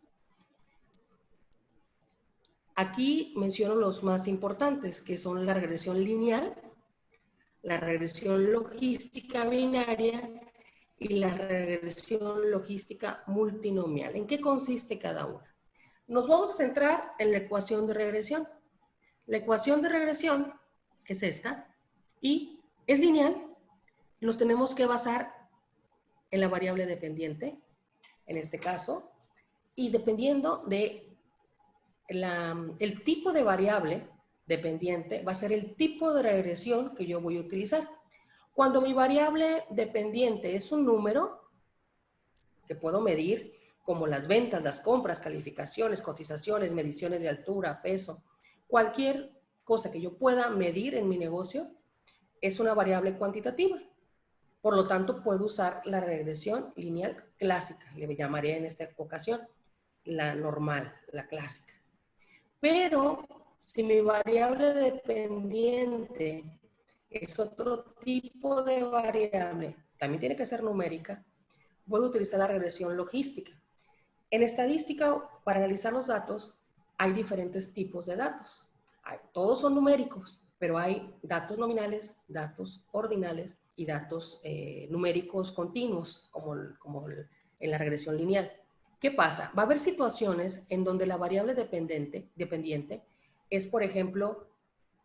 Aquí menciono los más importantes, que son la regresión lineal, la regresión logística binaria y la regresión logística multinomial. ¿En qué consiste cada una? Nos vamos a centrar en la ecuación de regresión. La ecuación de regresión es esta y es lineal. Nos tenemos que basar en la variable dependiente, en este caso, y dependiendo de el tipo de variable dependiente va a ser el tipo de regresión que yo voy a utilizar. Cuando mi variable dependiente es un número que puedo medir, como las ventas, las compras, calificaciones, cotizaciones, mediciones de altura, peso, cualquier cosa que yo pueda medir en mi negocio es una variable cuantitativa. Por lo tanto, puedo usar la regresión lineal clásica, le llamaría en esta ocasión la normal, la clásica. Pero si mi variable dependiente es otro tipo de variable, también tiene que ser numérica, voy a utilizar la regresión logística. En estadística, para analizar los datos, hay diferentes tipos de datos. Todos son numéricos, pero hay datos nominales, datos ordinales y datos numéricos continuos, como en la regresión lineal. ¿Qué pasa? Va a haber situaciones en donde la variable dependiente es, por ejemplo,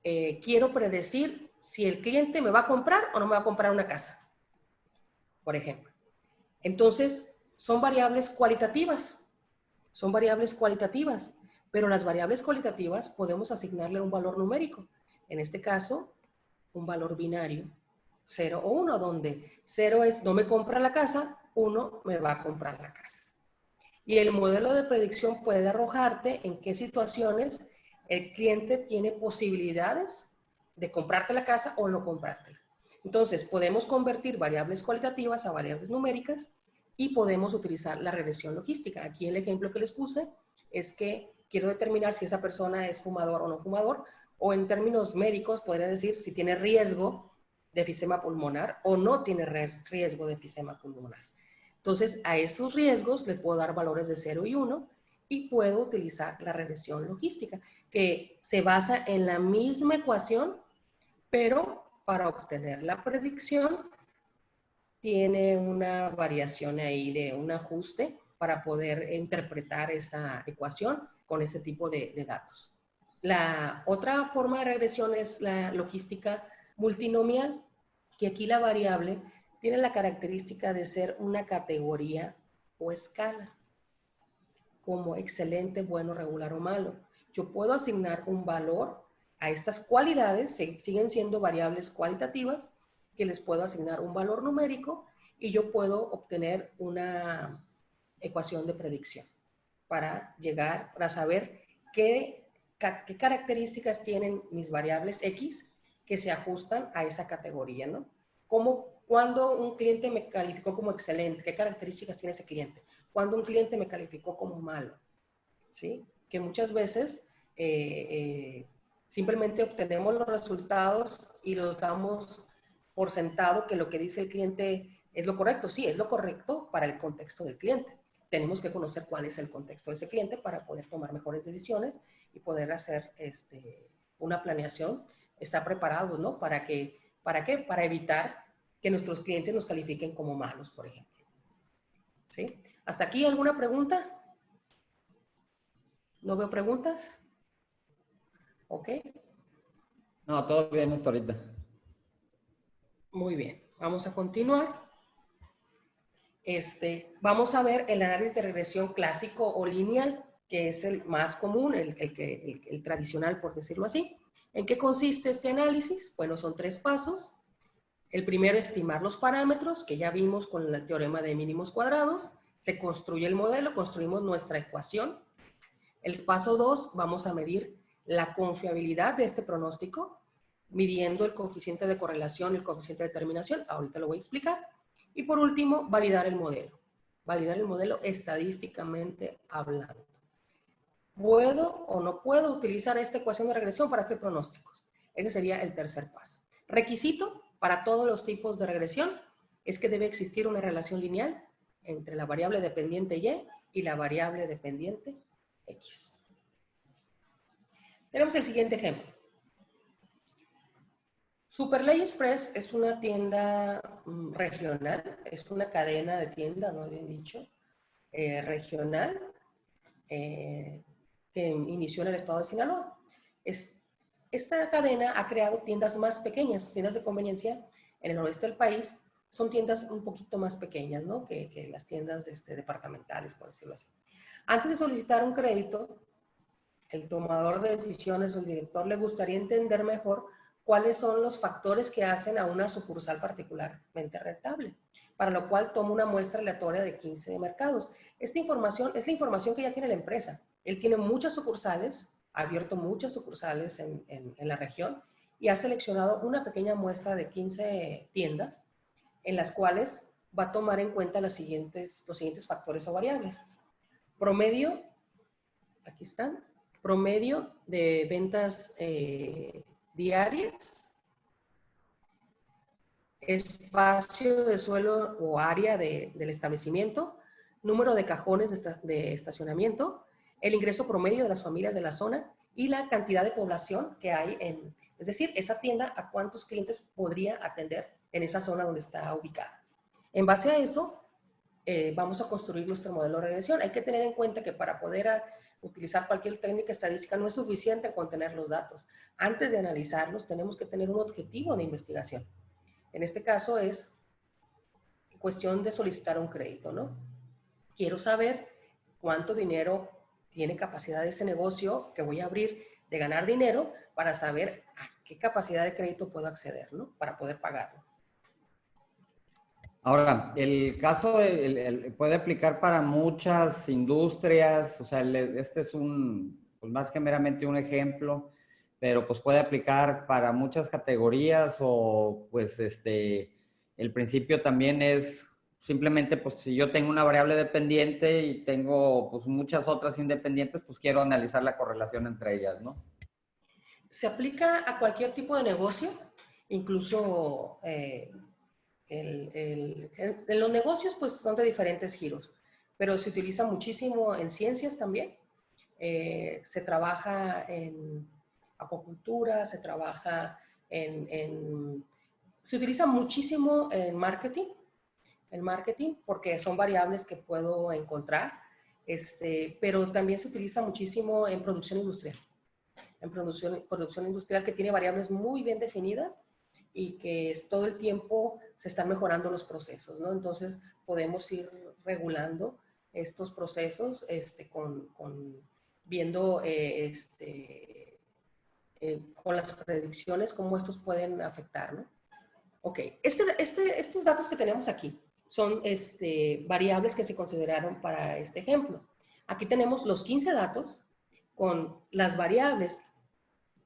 quiero predecir si el cliente me va a comprar o no me va a comprar una casa, por ejemplo. Entonces, son variables cualitativas, pero las variables cualitativas podemos asignarle un valor numérico. En este caso, un valor binario, 0 o 1, donde 0 es no me compra la casa, 1 me va a comprar la casa. Y el modelo de predicción puede arrojarte en qué situaciones el cliente tiene posibilidades de comprarte la casa o no comprártela. Entonces, podemos convertir variables cualitativas a variables numéricas y podemos utilizar la regresión logística. Aquí el ejemplo que les puse es que quiero determinar si esa persona es fumador o no fumador, o en términos médicos podría decir si tiene riesgo de efisema pulmonar o no tiene riesgo de efisema pulmonar. Entonces, a esos riesgos le puedo dar valores de 0 y 1 y puedo utilizar la regresión logística, que se basa en la misma ecuación, pero para obtener la predicción tiene una variación ahí de un ajuste para poder interpretar esa ecuación con ese tipo de datos. La otra forma de regresión es la logística multinomial, que aquí la variable tiene la característica de ser una categoría o escala, como excelente, bueno, regular o malo. Yo puedo asignar un valor a estas cualidades, siguen siendo variables cualitativas, que les puedo asignar un valor numérico y yo puedo obtener una ecuación de predicción para saber qué características tienen mis variables X que se ajustan a esa categoría, ¿no? Cuando un cliente me calificó como excelente, ¿qué características tiene ese cliente? Cuando un cliente me calificó como malo, ¿sí? Que muchas veces simplemente obtenemos los resultados y los damos por sentado que lo que dice el cliente es lo correcto. Sí, es lo correcto para el contexto del cliente. Tenemos que conocer cuál es el contexto de ese cliente para poder tomar mejores decisiones y poder hacer una planeación. Estar preparados, ¿no? ¿Para qué? Para evitar que nuestros clientes nos califiquen como malos, por ejemplo. ¿Sí? ¿Hasta aquí alguna pregunta? ¿No veo preguntas? ¿Ok? No, todo bien hasta ahorita. Muy bien. Vamos a continuar. Vamos a ver el análisis de regresión clásico o lineal, que es el más común, el tradicional, por decirlo así. ¿En qué consiste este análisis? Bueno, son 3 pasos. El primero, estimar los parámetros, que ya vimos con el teorema de mínimos cuadrados. Se construye el modelo, construimos nuestra ecuación. El paso 2, vamos a medir la confiabilidad de este pronóstico, midiendo el coeficiente de correlación y el coeficiente de determinación. Ahorita lo voy a explicar. Y por último, validar el modelo. Validar el modelo estadísticamente hablando. ¿Puedo o no puedo utilizar esta ecuación de regresión para hacer pronósticos? Ese sería el tercer paso. Requisito para todos los tipos de regresión es que debe existir una relación lineal entre la variable dependiente Y y la variable dependiente X. Tenemos el siguiente ejemplo. Superley Express es una tienda regional, es una cadena de tiendas, no bien dicho, regional, que inició en el estado de Sinaloa. Esta cadena ha creado tiendas más pequeñas, tiendas de conveniencia en el noreste del país. Son tiendas un poquito más pequeñas, ¿no? que las tiendas departamentales, por decirlo así. Antes de solicitar un crédito, el tomador de decisiones o el director le gustaría entender mejor cuáles son los factores que hacen a una sucursal particularmente rentable, para lo cual toma una muestra aleatoria de 15 mercados. Esta información es la información que ya tiene la empresa. Él tiene muchas sucursales, ha abierto muchas sucursales en la región y ha seleccionado una pequeña muestra de 15 tiendas en las cuales va a tomar en cuenta los siguientes factores o variables. Promedio, aquí están, promedio de ventas diarias, espacio de suelo o área del establecimiento, número de cajones de estacionamiento, el ingreso promedio de las familias de la zona y la cantidad de población que hay es decir, esa tienda a cuántos clientes podría atender en esa zona donde está ubicada. En base a eso, vamos a construir nuestro modelo de regresión. Hay que tener en cuenta que para poder utilizar cualquier técnica estadística no es suficiente con tener los datos. Antes de analizarlos, tenemos que tener un objetivo de investigación. En este caso es cuestión de solicitar un crédito, ¿no? Quiero saber cuánto dinero tiene capacidad ese negocio que voy a abrir de ganar dinero para saber a qué capacidad de crédito puedo acceder, ¿no? Para poder pagarlo. Ahora, el caso puede aplicar para muchas industrias, o sea, este es pues más que meramente un ejemplo, pero pues puede aplicar para muchas categorías o pues el principio también es simplemente pues si yo tengo una variable dependiente y tengo pues muchas otras independientes, pues quiero analizar la correlación entre ellas, ¿no? Se aplica a cualquier tipo de negocio, incluso en los negocios pues son de diferentes giros, pero se utiliza muchísimo en ciencias también. Se trabaja en acuacultura, se trabaja se utiliza muchísimo en marketing porque son variables que puedo encontrar, pero también se utiliza muchísimo en producción industrial. En producción industrial que tiene variables muy bien definidas y que todo el tiempo se están mejorando los procesos, ¿no? Entonces podemos ir regulando estos procesos viendo con las predicciones cómo estos pueden afectar, ¿no? Ok, estos datos que tenemos aquí son variables que se consideraron para este ejemplo. Aquí tenemos los 15 datos con las variables.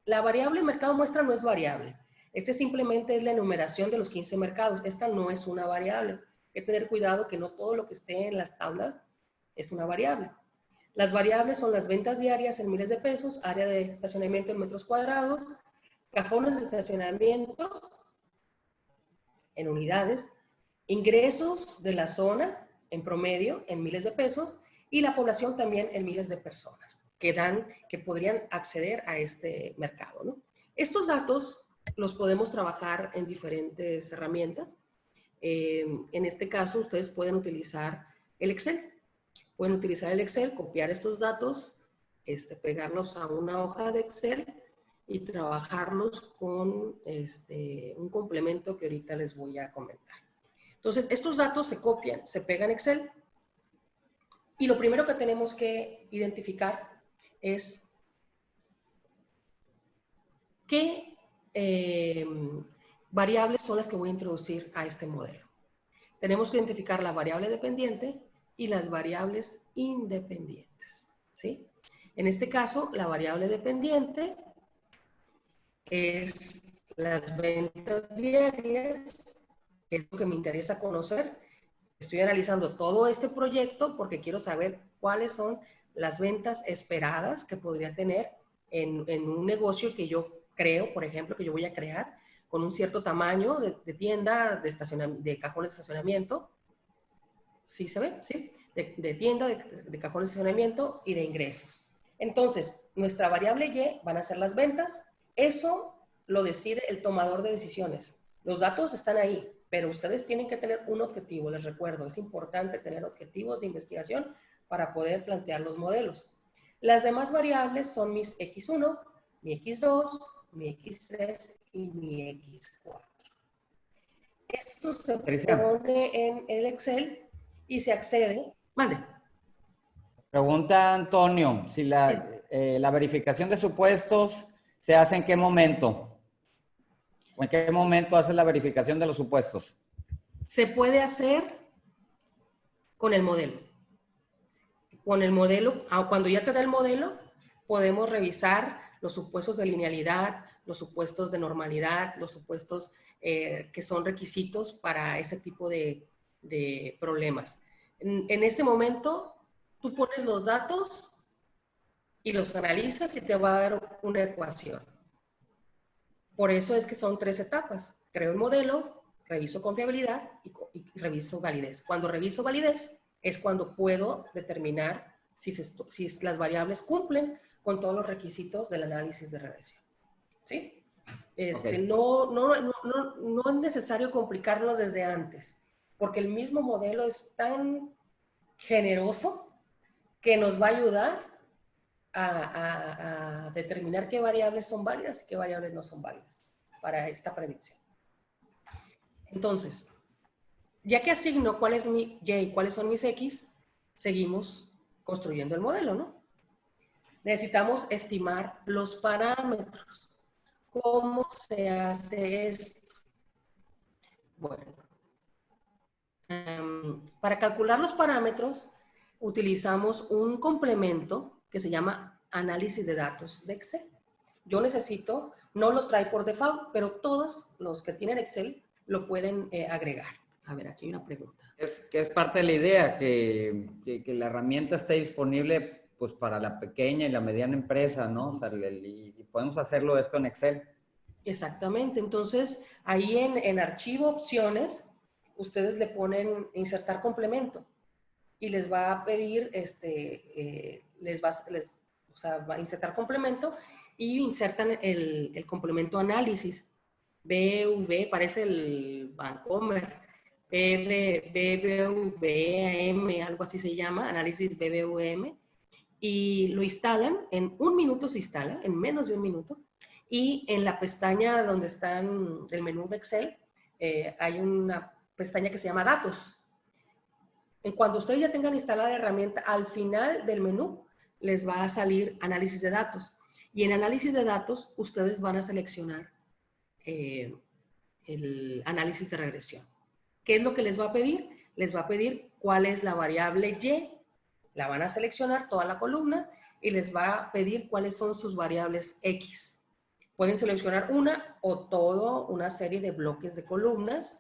La variable mercado muestra no es variable. Simplemente es la enumeración de los 15 mercados. Esta no es una variable. Hay que tener cuidado que no todo lo que esté en las tablas es una variable. Las variables son las ventas diarias en miles de pesos, área de estacionamiento en metros cuadrados, cajones de estacionamiento en unidades, ingresos de la zona en promedio en miles de pesos y la población también en miles de personas que podrían acceder a este mercado, ¿no? Estos datos los podemos trabajar en diferentes herramientas. En este caso, ustedes pueden utilizar el Excel. Pueden utilizar el Excel, copiar estos datos, pegarlos a una hoja de Excel y trabajarlos con un complemento que ahorita les voy a comentar. Entonces, estos datos se copian, se pegan en Excel y lo primero que tenemos que identificar es qué variables son las que voy a introducir a este modelo. Tenemos que identificar la variable dependiente y las variables independientes, ¿sí? En este caso, la variable dependiente es las ventas diarias, que es lo que me interesa conocer. Estoy analizando todo este proyecto porque quiero saber cuáles son las ventas esperadas que podría tener en un negocio que yo creo, por ejemplo, que yo voy a crear con un cierto tamaño de tienda, de cajones de estacionamiento. ¿Sí se ve? ¿Sí? De tienda, de cajones de estacionamiento y de ingresos. Entonces, nuestra variable Y van a ser las ventas. Eso lo decide el tomador de decisiones. Los datos están ahí, pero ustedes tienen que tener un objetivo. Les recuerdo, es importante tener objetivos de investigación para poder plantear los modelos. Las demás variables son mis X1, mi X2, mi X3 y mi X4. Esto se pone en el Excel y se accede. Mande. Pregunta Antonio, si la verificación de supuestos se hace en qué momento. ¿O en qué momento hace la verificación de los supuestos? Se puede hacer con el modelo. Con el modelo, cuando ya te da el modelo, podemos revisar los supuestos de linealidad, los supuestos de normalidad, los supuestos que son requisitos para ese tipo de problemas. En este momento, tú pones los datos y los analizas y te va a dar una ecuación. Por eso es que son 3 etapas. Creo el modelo, reviso confiabilidad y reviso validez. Cuando reviso validez es cuando puedo determinar si las variables cumplen con todos los requisitos del análisis de regresión. ¿Sí? Okay. No es necesario complicarnos desde antes, porque el mismo modelo es tan generoso que nos va a ayudar a determinar qué variables son válidas y qué variables no son válidas para esta predicción. Entonces, ya que asigno cuál es mi Y y cuáles son mis X, seguimos construyendo el modelo, ¿no? Necesitamos estimar los parámetros. ¿Cómo se hace esto? Bueno, para calcular los parámetros utilizamos un complemento que se llama análisis de datos de Excel. Yo necesito, no lo trae por default, pero todos los que tienen Excel lo pueden agregar. A ver, aquí hay una pregunta. Es parte de la idea, que la herramienta esté disponible pues para la pequeña y la mediana empresa, ¿no? O sea, y podemos hacerlo esto en Excel. Exactamente. Entonces, ahí en archivo opciones, ustedes le ponen insertar complemento y les va a pedir, o sea, va a insertar complemento y insertan el complemento análisis. BV, parece el Bancomer, BBVM, algo así se llama, análisis BBVM, y lo instalan, en un minuto se instala, en menos de un minuto, y en la pestaña donde están el menú de Excel, hay una pestaña que se llama Datos. Cuando ustedes ya tengan instalada la herramienta, al final del menú les va a salir Análisis de Datos. Y en Análisis de Datos, ustedes van a seleccionar el análisis de regresión. ¿Qué es lo que les va a pedir? Les va a pedir cuál es la variable Y, la van a seleccionar toda la columna y les va a pedir cuáles son sus variables X. Pueden seleccionar una o toda una serie de bloques de columnas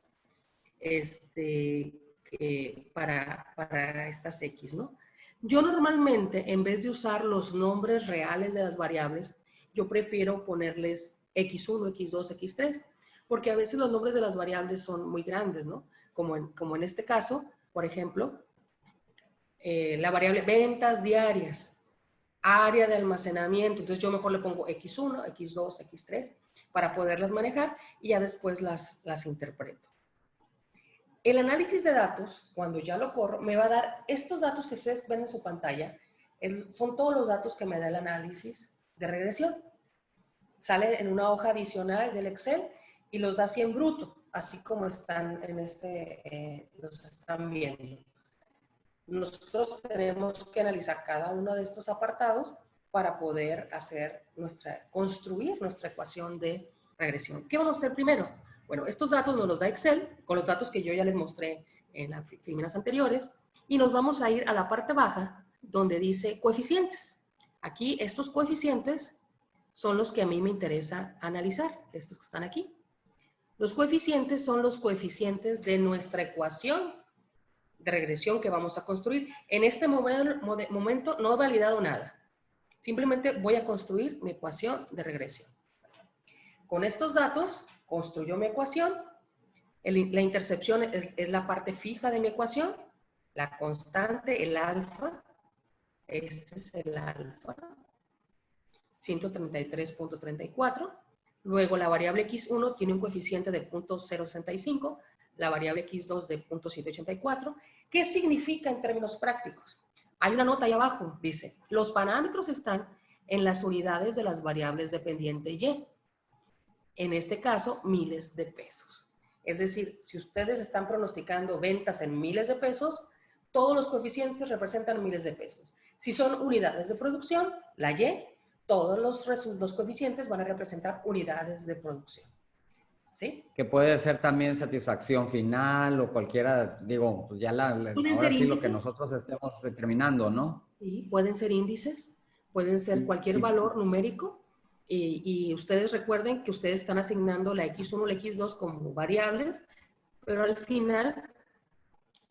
para estas X, ¿no? Yo normalmente, en vez de usar los nombres reales de las variables, yo prefiero ponerles X1, X2, X3, porque a veces los nombres de las variables son muy grandes, ¿no? Como en este caso, por ejemplo, la variable ventas diarias, área de almacenamiento, entonces yo mejor le pongo X1, X2, X3 para poderlas manejar y ya después las interpreto. El análisis de datos, cuando ya lo corro, me va a dar estos datos que ustedes ven en su pantalla, son todos los datos que me da el análisis de regresión. Sale en una hoja adicional del Excel y los da así en bruto, así como están los están viendo. Nosotros tenemos que analizar cada uno de estos apartados para poder construir nuestra ecuación de regresión. ¿Qué vamos a hacer primero? Bueno, estos datos nos los da Excel, con los datos que yo ya les mostré en las filminas anteriores, y nos vamos a ir a la parte baja, donde dice coeficientes. Aquí, estos coeficientes son los que a mí me interesa analizar, estos que están aquí. Los coeficientes son los coeficientes de nuestra ecuación de regresión que vamos a construir. En este momento no he validado nada. Simplemente voy a construir mi ecuación de regresión. Con estos datos, construyo mi ecuación. La intercepción es la parte fija de mi ecuación. La constante, el alfa. Este es el alfa. 133.34. Luego la variable x1 tiene un coeficiente de 0.065. La variable x2 de 0.784. ¿Qué significa en términos prácticos? Hay una nota ahí abajo, dice, los parámetros están en las unidades de las variables dependiente Y. En este caso, miles de pesos. Es decir, si ustedes están pronosticando ventas en miles de pesos, todos los coeficientes representan miles de pesos. Si son unidades de producción, la Y, todos los coeficientes van a representar unidades de producción. ¿Sí? Que puede ser también satisfacción final o cualquiera, digo, pues ya ahora sí lo que nosotros estemos determinando, ¿no? Sí, pueden ser índices, pueden ser cualquier valor numérico y ustedes recuerden que ustedes están asignando la X1 o la X2 como variables, pero al final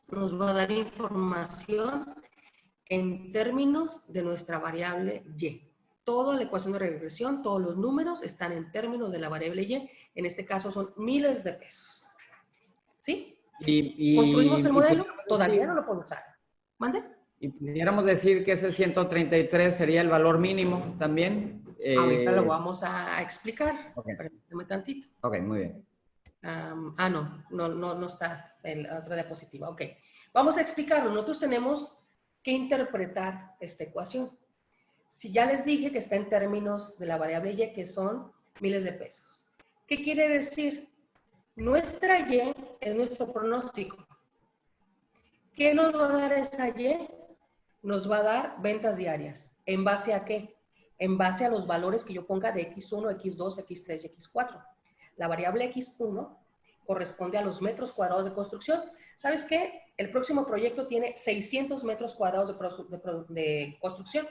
nos va a dar información en términos de nuestra variable Y. Toda la ecuación de regresión, todos los números están en términos de la variable Y. En este caso son miles de pesos. ¿Sí? ¿Construimos el modelo? Todavía no lo puedo usar. ¿Mande? Y pudiéramos decir que ese 133 sería el valor mínimo también. Ahorita lo vamos a explicar. Okay. Permítame tantito. Ok, muy bien. No está en la otra diapositiva. Ok. Vamos a explicarlo. Nosotros tenemos que interpretar esta ecuación. Si ya les dije que está en términos de la variable Y, que son miles de pesos. ¿Qué quiere decir? Nuestra Y es nuestro pronóstico. ¿Qué nos va a dar esa Y? Nos va a dar ventas diarias. ¿En base a qué? En base a los valores que yo ponga de X1, X2, X3 y X4. La variable X1 corresponde a los metros cuadrados de construcción. ¿Sabes qué? El próximo proyecto tiene 600 metros cuadrados de construcción.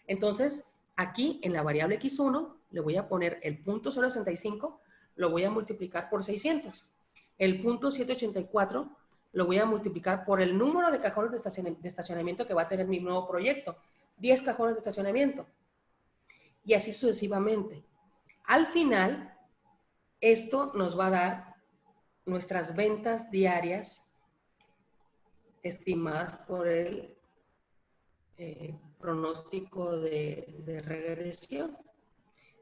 Entonces, aquí en la variable X1 le voy a poner el punto 0.65, lo voy a multiplicar por 600. El punto 784 lo voy a multiplicar por el número de cajones de estacionamiento que va a tener mi nuevo proyecto. 10 cajones de estacionamiento. Y así sucesivamente. Al final, esto nos va a dar nuestras ventas diarias estimadas por el pronóstico de regresión.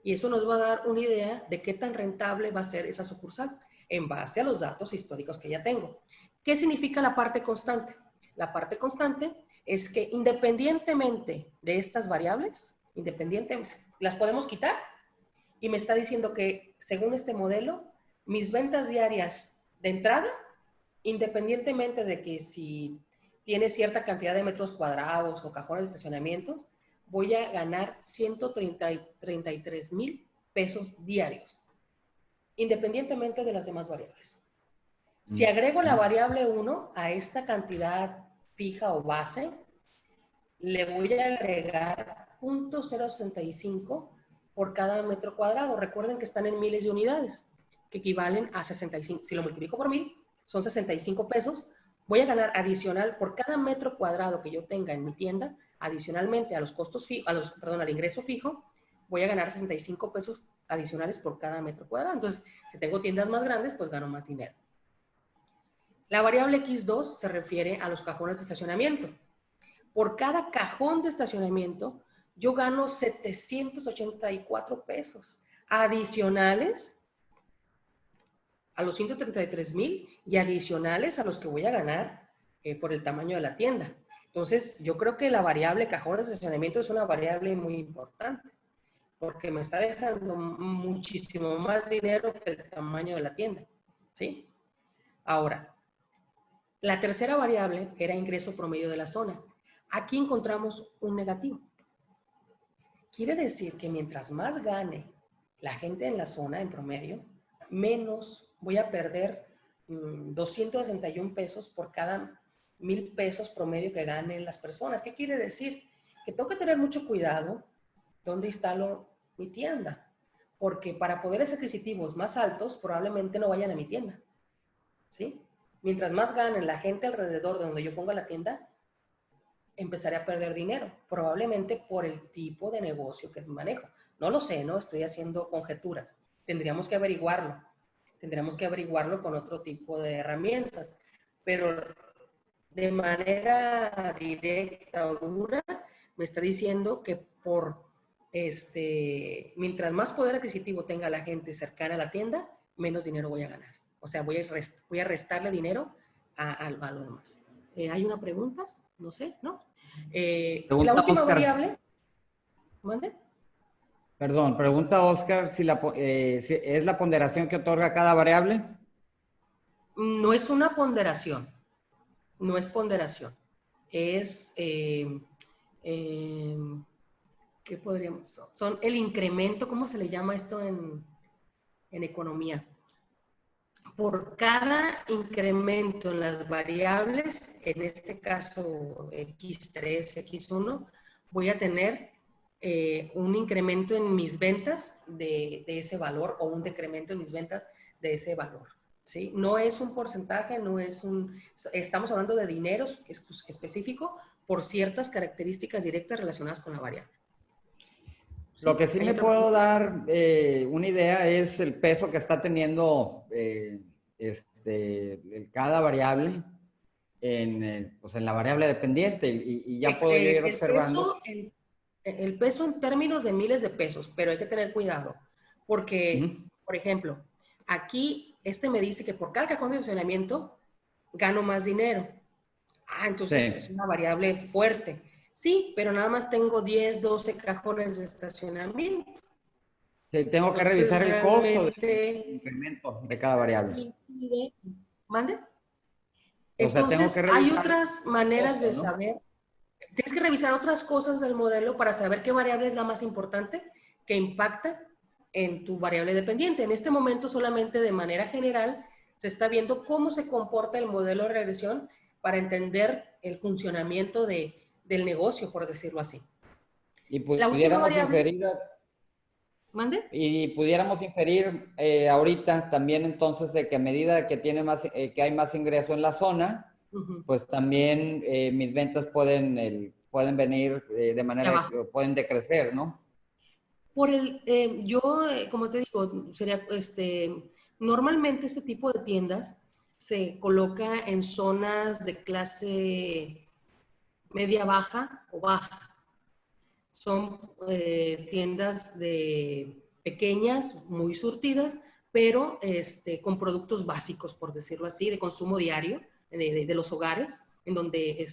Y eso nos va a dar una idea de qué tan rentable va a ser esa sucursal en base a los datos históricos que ya tengo. ¿Qué significa la parte constante? La parte constante es que independientemente de estas variables, las podemos quitar y me está diciendo que según este modelo, mis ventas diarias de entrada, independientemente de que si tiene cierta cantidad de metros cuadrados o cajones de estacionamientos, voy a ganar 133,000 pesos diarios, independientemente de las demás variables. Si agrego la variable 1 a esta cantidad fija o base, le voy a agregar 0.065 por cada metro cuadrado. Recuerden que están en miles de unidades, que equivalen a 65. Si lo multiplico por 1000, son 65 pesos. Voy a ganar adicional por cada metro cuadrado que yo tenga en mi tienda, adicionalmente a los costos al ingreso fijo, voy a ganar 65 pesos adicionales por cada metro cuadrado. Entonces, si tengo tiendas más grandes, pues gano más dinero. La variable X2 se refiere a los cajones de estacionamiento. Por cada cajón de estacionamiento, yo gano 784 pesos adicionales a los 133,000 y adicionales a los que voy a ganar por el tamaño de la tienda. Entonces, yo creo que la variable cajones de estacionamiento es una variable muy importante porque me está dejando muchísimo más dinero que el tamaño de la tienda, ¿sí? Ahora, la tercera variable era ingreso promedio de la zona. Aquí encontramos un negativo. Quiere decir que mientras más gane la gente en la zona en promedio, menos voy a perder 261 pesos por cada 1,000 pesos promedio que ganen las personas. ¿Qué quiere decir? Que tengo que tener mucho cuidado dónde instalo mi tienda, porque para poderes adquisitivos más altos probablemente no vayan a mi tienda, ¿sí? Mientras más ganen la gente alrededor de donde yo ponga la tienda, empezaré a perder dinero, probablemente por el tipo de negocio que manejo. No lo sé, ¿no? Estoy haciendo conjeturas. Tendríamos que averiguarlo. Tendríamos que averiguarlo con otro tipo de herramientas. Pero de manera directa o dura, me está diciendo que mientras más poder adquisitivo tenga la gente cercana a la tienda, menos dinero voy a ganar. O sea, voy a restarle dinero a lo demás. ¿Hay una pregunta? No sé, ¿no? La última variable. ¿Mande? Perdón, pregunta Oscar si es la ponderación que otorga cada variable. No es una ponderación. No es ponderación. Es, ¿qué podríamos? Son el incremento, ¿cómo se le llama esto en economía? Por cada incremento en las variables, en este caso X3, X1, voy a tener un incremento en mis ventas de ese valor o un decremento en mis ventas de ese valor, ¿sí? No es un porcentaje, estamos hablando de dinero específico por ciertas características directas relacionadas con la variable. Lo que sí me puedo dar una idea es el peso que está teniendo cada variable en la variable dependiente y ya puedo ir observando. El peso en términos de miles de pesos, pero hay que tener cuidado porque, por ejemplo, aquí me dice que por cada cajón de estacionamiento gano más dinero. Entonces es una variable fuerte. Sí, pero nada más tengo 10, 12 cajones de estacionamiento. Sí, tengo que revisar el costo del incremento de cada variable. ¿Mande? Entonces, tengo que revisar hay otras maneras de saber. Tienes que revisar otras cosas del modelo para saber qué variable es la más importante que impacta en tu variable dependiente. En este momento, solamente de manera general, se está viendo cómo se comporta el modelo de regresión para entender el funcionamiento del negocio, por decirlo así. Y pudiéramos inferir... ¿Mande? Y pudiéramos inferir ahorita también entonces de que a medida que tiene más, que hay más ingreso en la zona, pues también mis ventas pueden venir de manera, pueden decrecer, ¿no? Como te digo, sería, normalmente este tipo de tiendas se coloca en zonas de clase media baja o baja. Son tiendas pequeñas, muy surtidas, pero con productos básicos, por decirlo así, de consumo diario de los hogares, en donde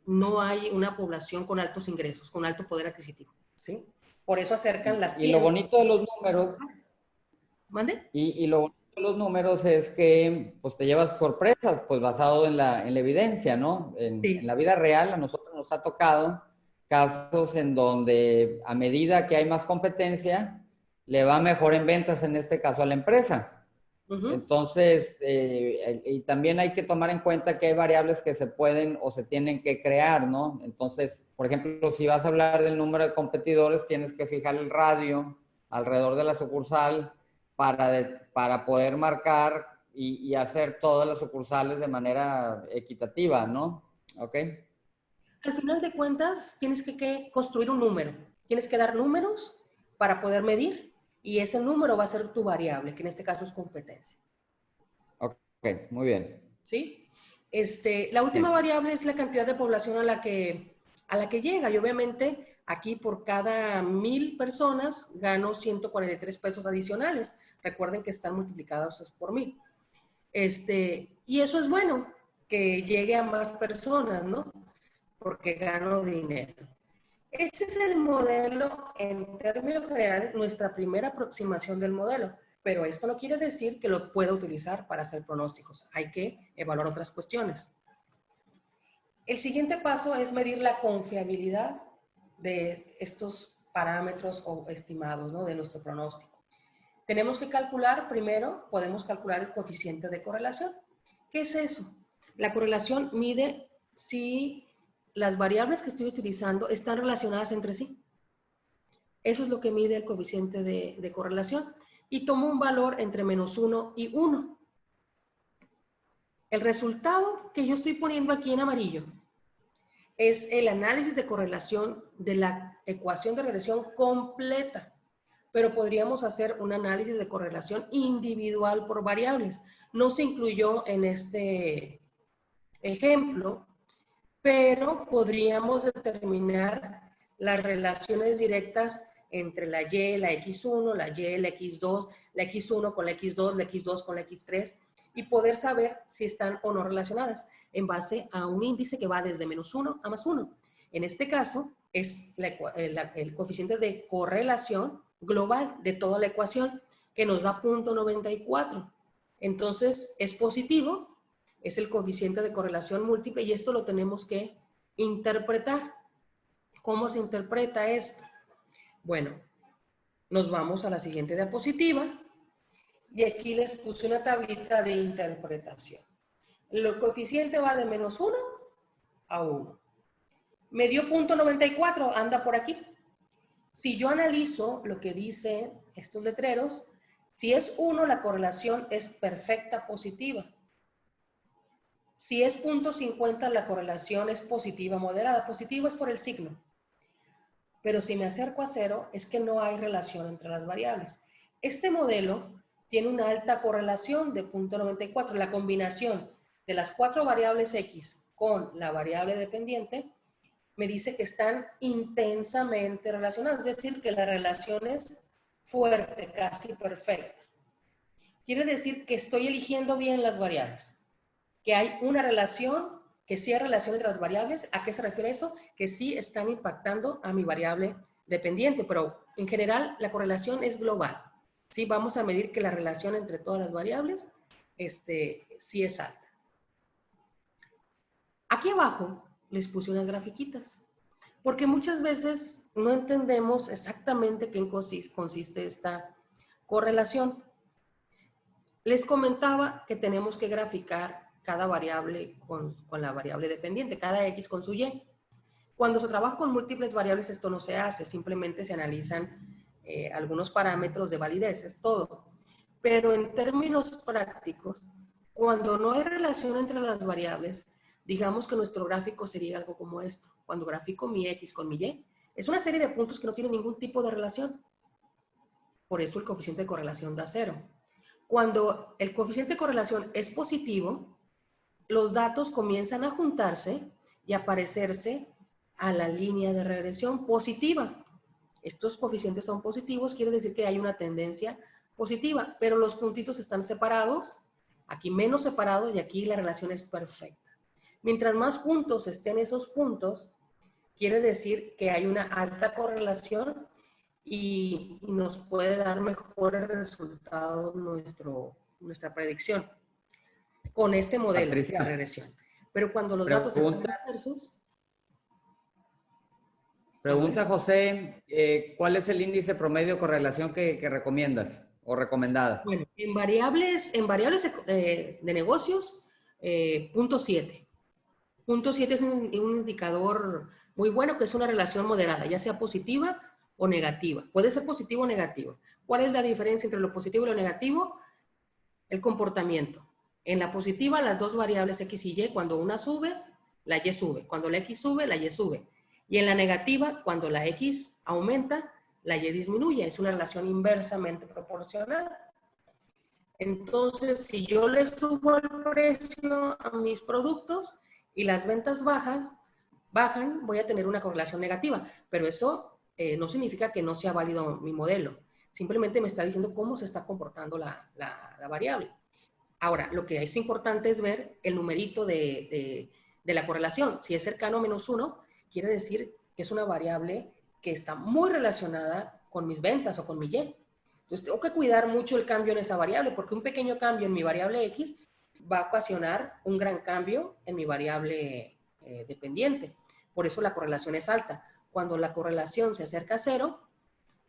no hay una población con altos ingresos, con alto poder adquisitivo, ¿sí? Por eso acercan las tiendas. Y lo bonito de los números... ¿Mande? Y lo bonito de los números es que pues te llevas sorpresas, pues basado en la evidencia, ¿no? Sí. En la vida real a nosotros nos ha tocado casos en donde a medida que hay más competencia, le va mejor en ventas, en este caso a la empresa. Entonces, y también hay que tomar en cuenta que hay variables que se pueden o se tienen que crear, ¿no? Entonces, por ejemplo, si vas a hablar del número de competidores, tienes que fijar el radio alrededor de la sucursal para poder marcar y hacer todas las sucursales de manera equitativa, ¿no? ¿Ok? Al final de cuentas, tienes que construir un número. Tienes que dar números para poder medir y ese número va a ser tu variable, que en este caso es competencia. Ok, muy bien. ¿Sí? La última variable es la cantidad de población a la que llega. Y obviamente aquí por cada 1000 personas gano 143 pesos adicionales. Recuerden que están multiplicados por 1000. Y eso es bueno, que llegue a más personas, ¿no? Porque gano dinero. Este es el modelo, en términos generales, nuestra primera aproximación del modelo, pero esto no quiere decir que lo pueda utilizar para hacer pronósticos. Hay que evaluar otras cuestiones. El siguiente paso es medir la confiabilidad de estos parámetros o estimados, ¿no? De nuestro pronóstico. Tenemos que calcular, primero, podemos calcular el coeficiente de correlación. ¿Qué es eso? La correlación mide si las variables que estoy utilizando están relacionadas entre sí. Eso es lo que mide el coeficiente de correlación. Y tomo un valor entre -1 y 1. El resultado que yo estoy poniendo aquí en amarillo es el análisis de correlación de la ecuación de regresión completa. Pero podríamos hacer un análisis de correlación individual por variables. No se incluyó en este ejemplo, pero podríamos determinar las relaciones directas entre la Y, la X1, la Y, la X2, la X1 con la X2, la X2 con la X3, y poder saber si están o no relacionadas en base a un índice que va desde -1 a +1. En este caso, es el coeficiente de correlación global de toda la ecuación, que nos da 0.94. Entonces, es positivo, es el coeficiente de correlación múltiple y esto lo tenemos que interpretar. ¿Cómo se interpreta esto? Bueno, nos vamos a la siguiente diapositiva y aquí les puse una tablita de interpretación. El coeficiente va de -1 a 1. Me dio 0.94, anda por aquí. Si yo analizo lo que dicen estos letreros, si es 1, la correlación es perfecta positiva. Si es 0.50, la correlación es positiva moderada. Positiva es por el signo. Pero si me acerco a 0, es que no hay relación entre las variables. Este modelo tiene una alta correlación de 0.94. La combinación de las 4 variables X con la variable dependiente me dice que están intensamente relacionadas. Es decir, que la relación es fuerte, casi perfecta. Quiere decir que estoy eligiendo bien las variables. Que hay una relación, que sí hay relación entre las variables. ¿A qué se refiere eso? Que sí están impactando a mi variable dependiente, pero en general la correlación es global. ¿Sí? Vamos a medir que la relación entre todas las variables sí es alta. Aquí abajo les puse unas grafiquitas, porque muchas veces no entendemos exactamente qué consiste esta correlación. Les comentaba que tenemos que graficar cada variable con la variable dependiente, cada X con su Y. Cuando se trabaja con múltiples variables esto no se hace, simplemente se analizan algunos parámetros de validez, es todo. Pero en términos prácticos, cuando no hay relación entre las variables, digamos que nuestro gráfico sería algo como esto. Cuando grafico mi X con mi Y, es una serie de puntos que no tienen ningún tipo de relación. Por eso el coeficiente de correlación da 0. Cuando el coeficiente de correlación es positivo, los datos comienzan a juntarse y a parecerse a la línea de regresión positiva. Estos coeficientes son positivos, quiere decir que hay una tendencia positiva, pero los puntitos están separados, aquí menos separados y aquí la relación es perfecta. Mientras más juntos estén esos puntos, quiere decir que hay una alta correlación y nos puede dar mejores resultados nuestra predicción con este modelo Patricia, de regresión. Pero cuando los datos están dispersos... Pregunta José, ¿cuál es el índice promedio de correlación que recomiendas o recomendada? Bueno, en variables de negocios, 0.7. 0.7 es un indicador muy bueno, que es una relación moderada, ya sea positiva o negativa. Puede ser positivo o negativo. ¿Cuál es la diferencia entre lo positivo y lo negativo? El comportamiento. En la positiva, las dos variables X y Y, cuando una sube, la Y sube. Cuando la X sube, la Y sube. Y en la negativa, cuando la X aumenta, la Y disminuye. Es una relación inversamente proporcional. Entonces, si yo le subo el precio a mis productos y las ventas bajan, voy a tener una correlación negativa. Pero eso no significa que no sea válido mi modelo. Simplemente me está diciendo cómo se está comportando la variable. Ahora, lo que es importante es ver el numerito de la correlación. Si es cercano a -1, quiere decir que es una variable que está muy relacionada con mis ventas o con mi Y. Entonces, tengo que cuidar mucho el cambio en esa variable, porque un pequeño cambio en mi variable X va a ocasionar un gran cambio en mi variable dependiente. Por eso la correlación es alta. Cuando la correlación se acerca a 0,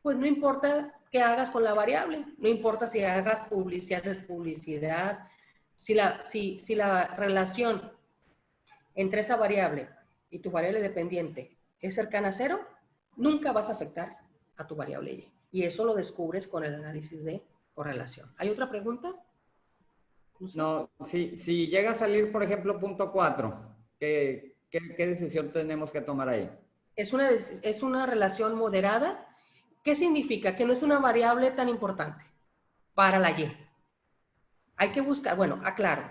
pues no importa qué hagas con la variable, no importa si haces publicidad, si la relación entre esa variable y tu variable dependiente es cercana a 0, nunca vas a afectar a tu variable Y. Y eso lo descubres con el análisis de correlación. ¿Hay otra pregunta? No, si llega a salir, por ejemplo, 0.4, ¿qué decisión tenemos que tomar ahí? Es una relación moderada. ¿Qué significa? Que no es una variable tan importante para la Y. Hay que buscar, bueno, aclaro.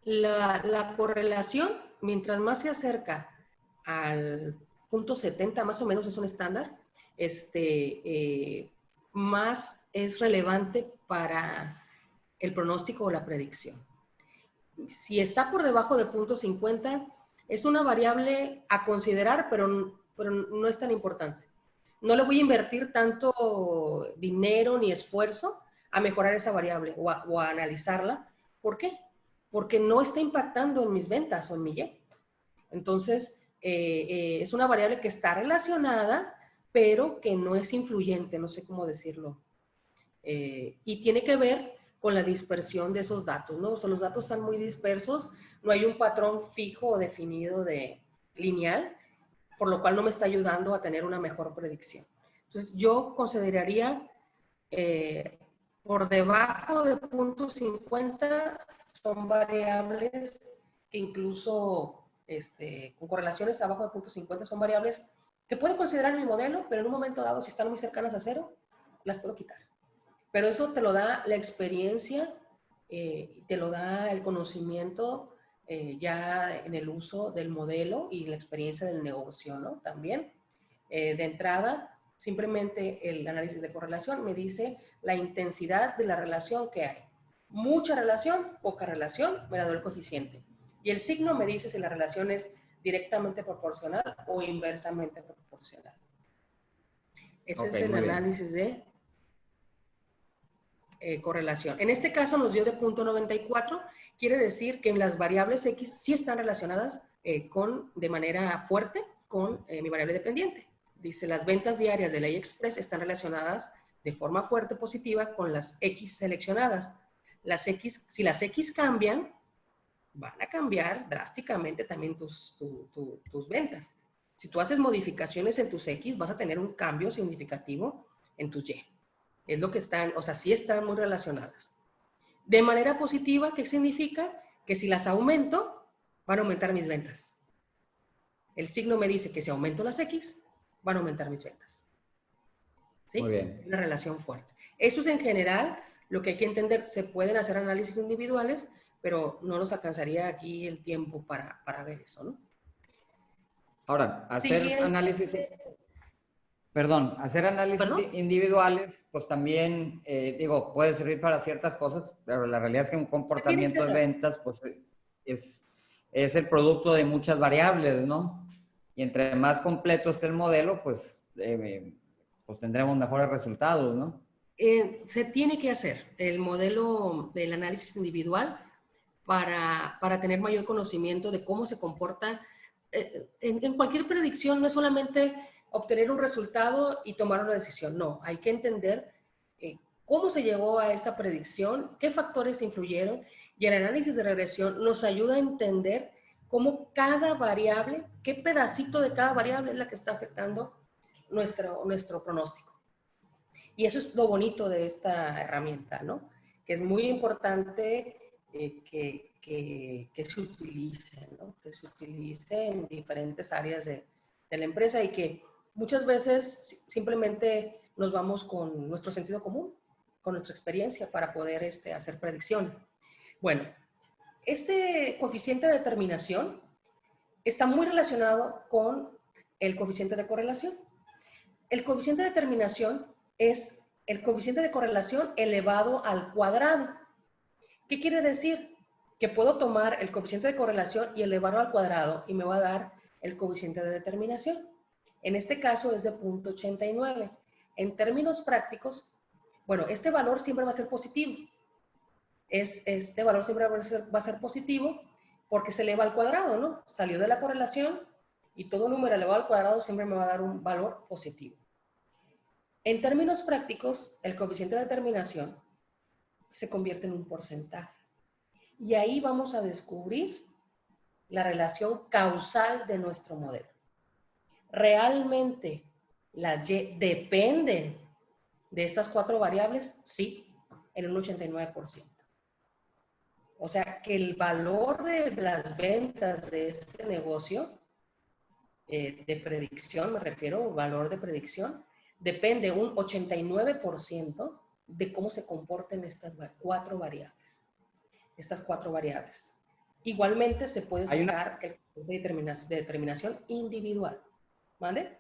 La correlación, mientras más se acerca al 0.70, más o menos es un estándar, más es relevante para el pronóstico o la predicción. Si está por debajo de 0.50, es una variable a considerar, pero no es tan importante. No le voy a invertir tanto dinero ni esfuerzo a mejorar esa variable o a analizarla. ¿Por qué? Porque no está impactando en mis ventas o en mi Y. Entonces, es una variable que está relacionada, pero que no es influyente, no sé cómo decirlo. Y tiene que ver con la dispersión de esos datos, ¿no? O sea, los datos están muy dispersos, no hay un patrón fijo o definido de lineal, por lo cual no me está ayudando a tener una mejor predicción. Entonces, yo consideraría por debajo de 0.50 son variables que incluso con correlaciones abajo de 0.50 son variables que puedo considerar en mi modelo, pero en un momento dado, si están muy cercanas a 0, las puedo quitar. Pero eso te lo da la experiencia, te lo da el conocimiento ya en el uso del modelo y la experiencia del negocio, ¿no? También, de entrada, simplemente el análisis de correlación me dice la intensidad de la relación que hay. Mucha relación, poca relación, me la da el coeficiente. Y el signo me dice si la relación es directamente proporcional o inversamente proporcional. Ese es el análisis de correlación. En este caso nos dio de 0.94, quiere decir que las variables X sí están relacionadas de manera fuerte con mi variable dependiente. Dice, las ventas diarias de la Y-Express están relacionadas de forma fuerte positiva con las X seleccionadas. Si las X cambian, van a cambiar drásticamente también tus ventas. Si tú haces modificaciones en tus X, vas a tener un cambio significativo en tus Y. Es lo que están, o sea, sí están muy relacionadas. De manera positiva, ¿qué significa? Que si las aumento, van a aumentar mis ventas. El signo me dice que si aumento las X, van a aumentar mis ventas. ¿Sí? Muy bien. Una relación fuerte. Eso es en general lo que hay que entender. Se pueden hacer análisis individuales, pero no nos alcanzaría aquí el tiempo para ver eso, ¿no? Ahora, hacer Siguiente. análisis ¿Perdón? individuales, pues también, digo, puede servir para ciertas cosas, pero la realidad es que un comportamiento de ventas, pues es el producto de muchas variables, ¿no? Y entre más completo esté el modelo, pues tendremos mejores resultados, ¿no? Se tiene que hacer el modelo del análisis individual para tener mayor conocimiento de cómo se comporta. En cualquier predicción no es solamente obtener un resultado y tomar una decisión, no, hay que entender cómo se llegó a esa predicción, qué factores influyeron, y el análisis de regresión nos ayuda a entender cómo cada variable, qué pedacito de cada variable es la que está afectando nuestro pronóstico. Y eso es lo bonito de esta herramienta, ¿no? Que es muy importante que se utilice, ¿no? Que se utilice en diferentes áreas de la empresa y que muchas veces simplemente nos vamos con nuestro sentido común, con nuestra experiencia para poder hacer predicciones. Bueno, este coeficiente de determinación está muy relacionado con el coeficiente de correlación. El coeficiente de determinación es el coeficiente de correlación elevado al cuadrado. ¿Qué quiere decir? Que puedo tomar el coeficiente de correlación y elevarlo al cuadrado y me va a dar el coeficiente de determinación. En este caso es de 0.89. En términos prácticos, bueno, este valor siempre va a ser positivo. Este valor siempre va a ser positivo porque se eleva al cuadrado, ¿no? Salió de la correlación y todo número elevado al cuadrado siempre me va a dar un valor positivo. En términos prácticos, el coeficiente de determinación se convierte en un porcentaje. Y ahí vamos a descubrir la relación causal de nuestro modelo. ¿Realmente las Y dependen de estas 4 variables? Sí, en un 89%. O sea que el valor de las ventas de este negocio, de predicción, me refiero, valor de predicción, depende un 89% de cómo se comporten estas 4 variables. Estas 4 variables. Igualmente se puede sacar el de determinación individual. ¿Vale?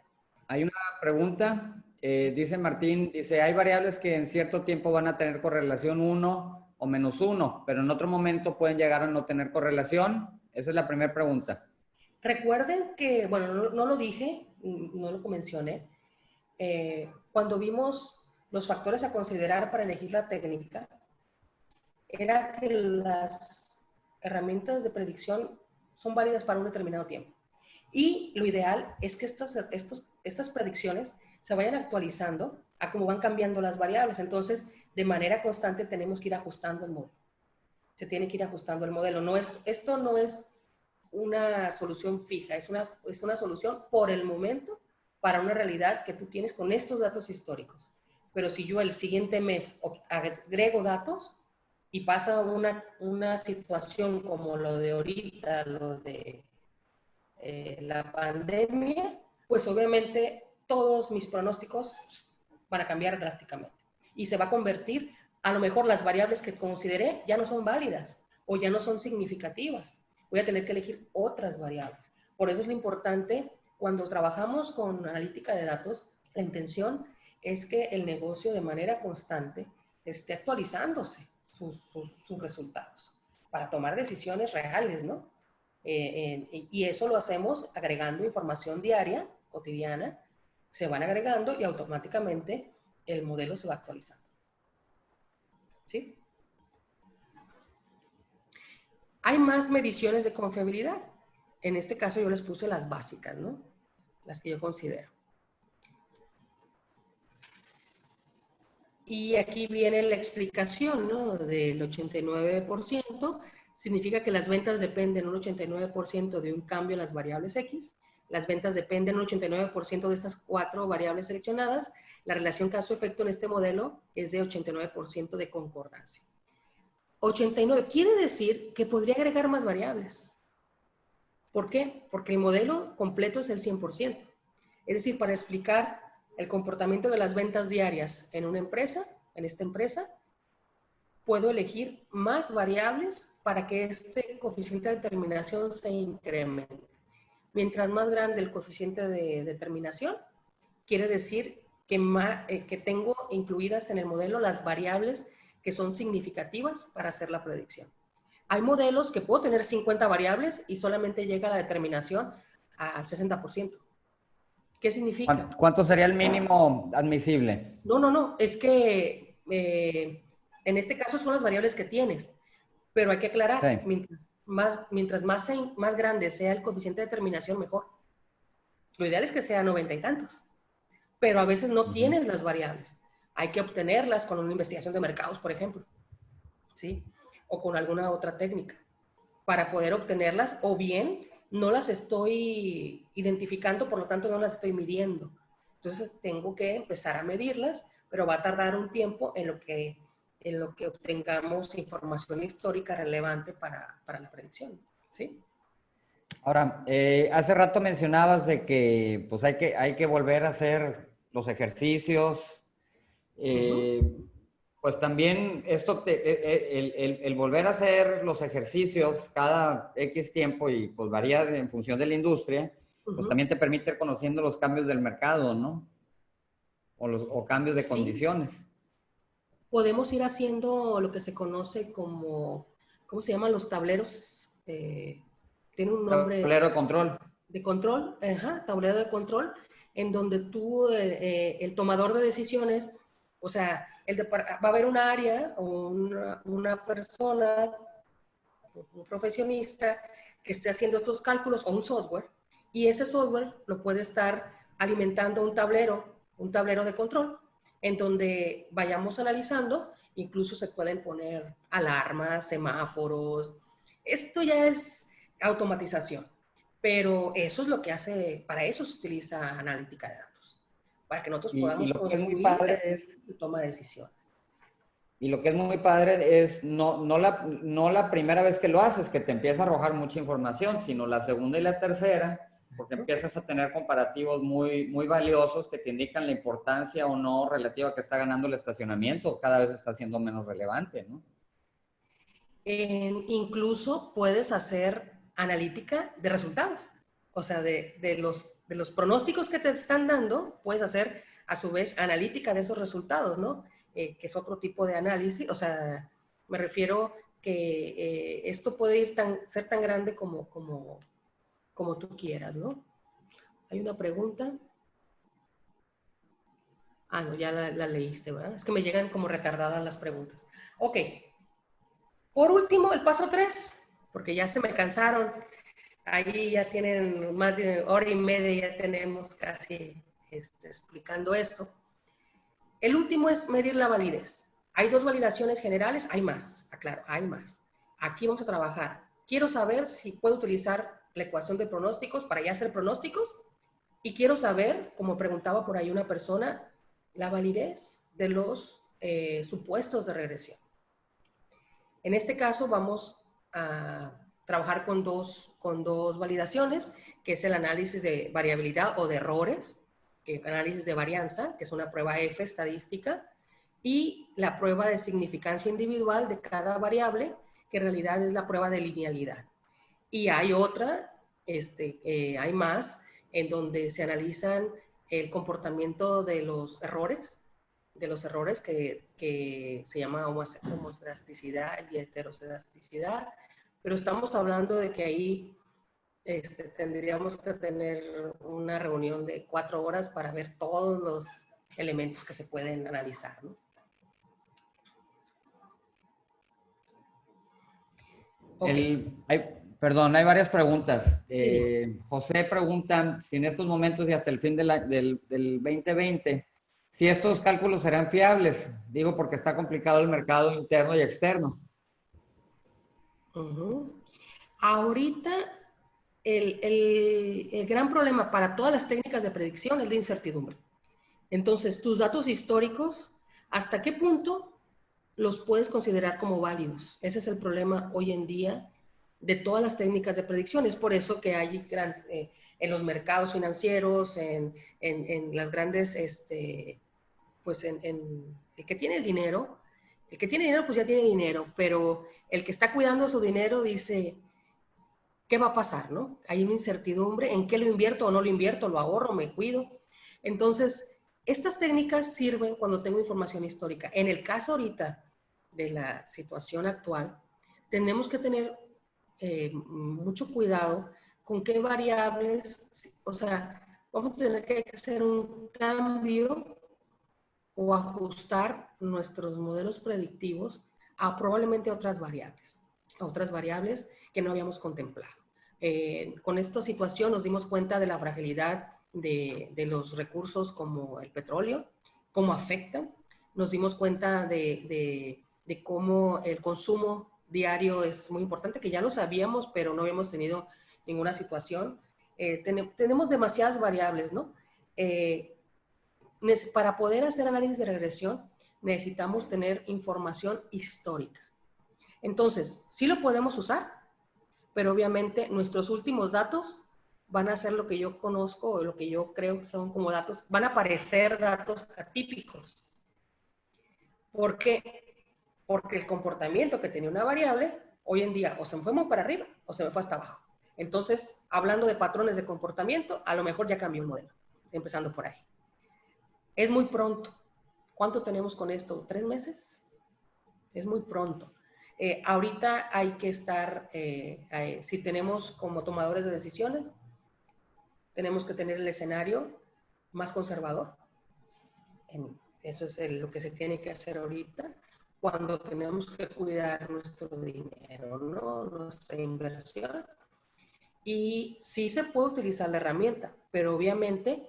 Hay una pregunta, dice Martín, dice, hay variables que en cierto tiempo van a tener correlación 1 o -1, pero en otro momento pueden llegar a no tener correlación. Esa es la primera pregunta. Recuerden que, bueno, no lo dije, no lo mencioné, cuando vimos los factores a considerar para elegir la técnica, era que las herramientas de predicción son válidas para un determinado tiempo. Y lo ideal es que estas predicciones se vayan actualizando a cómo van cambiando las variables. Entonces, de manera constante tenemos que ir ajustando el modelo. Se tiene que ir ajustando el modelo. Esto no es una solución fija, es una solución por el momento para una realidad que tú tienes con estos datos históricos. Pero si yo el siguiente mes agrego datos y pasa una situación como lo de ahorita, lo de la pandemia, pues obviamente todos mis pronósticos van a cambiar drásticamente. Y se va a convertir, a lo mejor las variables que consideré ya no son válidas o ya no son significativas. Voy a tener que elegir otras variables. Por eso es lo importante, cuando trabajamos con analítica de datos, la intención es que el negocio de manera constante esté actualizándose sus resultados para tomar decisiones reales, ¿no? Y eso lo hacemos agregando información diaria, cotidiana, se van agregando y automáticamente el modelo se va actualizando. ¿Sí? Hay más mediciones de confiabilidad. En este caso yo les puse las básicas, ¿no? Las que yo considero. Y aquí viene la explicación, ¿no? Del 89%. Significa que las ventas dependen un 89% de un cambio en las variables X, las ventas dependen un 89% de estas 4 variables seleccionadas. La relación caso-efecto en este modelo es de 89% de concordancia. 89 quiere decir que podría agregar más variables. ¿Por qué? Porque el modelo completo es el 100%. Es decir, para explicar el comportamiento de las ventas diarias en una empresa, en esta empresa, puedo elegir más variables para que este coeficiente de determinación se incremente. Mientras más grande el coeficiente de determinación, quiere decir que tengo incluidas en el modelo las variables que son significativas para hacer la predicción. Hay modelos que puedo tener 50 variables y solamente llega la determinación al 60%. ¿Qué significa? ¿Cuánto sería el mínimo admisible? No, es que en este caso son las variables que tienes, pero hay que aclarar, Sí. mientras más grande sea el coeficiente de determinación, mejor. Lo ideal es que sea 90 y tantos, pero a veces no tienes las variables. Hay que obtenerlas con una investigación de mercados, por ejemplo, ¿sí? O con alguna otra técnica para poder obtenerlas, o bien no las estoy identificando, por lo tanto no las estoy midiendo. Entonces tengo que empezar a medirlas, pero va a tardar un tiempo en lo que obtengamos información histórica relevante para la predicción, ¿sí? Ahora, hace rato mencionabas de que pues hay que volver a hacer los ejercicios. Pues también el volver a hacer los ejercicios cada X tiempo y pues varía en función de la industria, pues también te permite ir conociendo los cambios del mercado, ¿no? O cambios de Sí, condiciones. podemos ir haciendo lo que se conoce como, ¿cómo se llaman los tableros? Tiene un nombre Tablero de control. de control, tablero de control, en donde tú, el tomador de decisiones, o sea, va a haber un área o una persona, un profesionista que esté haciendo estos cálculos o un software, y ese software lo puede estar alimentando un tablero de control, en donde vayamos analizando, incluso se pueden poner alarmas, semáforos. Esto ya es automatización, pero eso es lo que hace, para eso se utiliza analítica de datos, para que nosotros Y podamos lo que es muy construir padre es y toma de decisiones. Y lo que es muy padre es no la primera vez que lo haces, que te empieza a arrojar mucha información, sino la segunda y la tercera, porque empiezas a tener comparativos muy valiosos que te indican la importancia o no relativa que está ganando el estacionamiento, cada vez está siendo menos relevante, ¿no? Incluso puedes hacer analítica de resultados. O sea, de los pronósticos que te están dando, puedes hacer a su vez analítica de esos resultados, ¿no? Que es otro tipo de análisis. O sea, me refiero que esto puede ser tan grande como tú quieras, ¿no? Hay una pregunta. Ah, no, ya la leíste, ¿verdad? Es que me llegan como retardadas las preguntas. Ok. Por último, el paso 3, porque ya se me cansaron. Ahí ya tienen más de hora y media, ya tenemos casi explicando esto. El último es medir la validez. Hay 2 validaciones generales, hay más, aclaro, hay más. Aquí vamos a trabajar. Quiero saber si puedo utilizar la ecuación de pronósticos para ya hacer pronósticos, y quiero saber, como preguntaba por ahí una persona, la validez de los supuestos de regresión. En este caso vamos a trabajar con dos validaciones, que es el análisis de variabilidad o de errores, que es el análisis de varianza, que es una prueba F estadística, y la prueba de significancia individual de cada variable, que en realidad es la prueba de linealidad. Y hay otra, hay más, en donde se analizan el comportamiento de los errores que se llama homocedasticidad y heterocedasticidad, pero estamos hablando de que ahí tendríamos que tener una reunión de 4 horas para ver todos los elementos que se pueden analizar, ¿no? Okay. Perdón, hay varias preguntas. Sí. José pregunta si en estos momentos y hasta el fin del 2020, si estos cálculos serán fiables. Digo porque está complicado el mercado interno y externo. Ahorita el gran problema para todas las técnicas de predicción es la incertidumbre. Entonces, tus datos históricos, ¿hasta qué punto los puedes considerar como válidos? Ese es el problema hoy en día de todas las técnicas de predicción. Es por eso que hay en los mercados financieros, en las grandes, pues el que tiene dinero pues ya tiene dinero, pero el que está cuidando su dinero dice, ¿qué va a pasar, no? Hay una incertidumbre, ¿en qué lo invierto o no lo invierto? ¿Lo ahorro, me cuido? Entonces, estas técnicas sirven cuando tengo información histórica. En el caso ahorita de la situación actual, tenemos que tener mucho cuidado con qué variables, o sea, vamos a tener que hacer un cambio o ajustar nuestros modelos predictivos a probablemente otras variables que no habíamos contemplado. Con esta situación nos dimos cuenta de la fragilidad de los recursos como el petróleo, cómo afectan. Nos dimos cuenta de cómo el consumo diario es muy importante, que ya lo sabíamos, pero no habíamos tenido ninguna situación. Tenemos demasiadas variables, ¿no? Para poder hacer análisis de regresión, necesitamos tener información histórica. Entonces, sí lo podemos usar, pero obviamente nuestros últimos datos van a ser lo que yo conozco o lo que yo creo que son como datos, van a parecer datos atípicos. ¿Por qué? Porque el comportamiento que tenía una variable, hoy en día o se me fue muy para arriba o se me fue hasta abajo. Entonces, hablando de patrones de comportamiento, a lo mejor ya cambió el modelo, empezando por ahí. Es muy pronto. ¿Cuánto tenemos con esto? ¿3 meses? Es muy pronto. Ahorita hay que estar, si tenemos como tomadores de decisiones, tenemos que tener el escenario más conservador. Eso es lo que se tiene que hacer ahorita cuando tenemos que cuidar nuestro dinero, ¿no? Nuestra inversión. Y sí se puede utilizar la herramienta, pero obviamente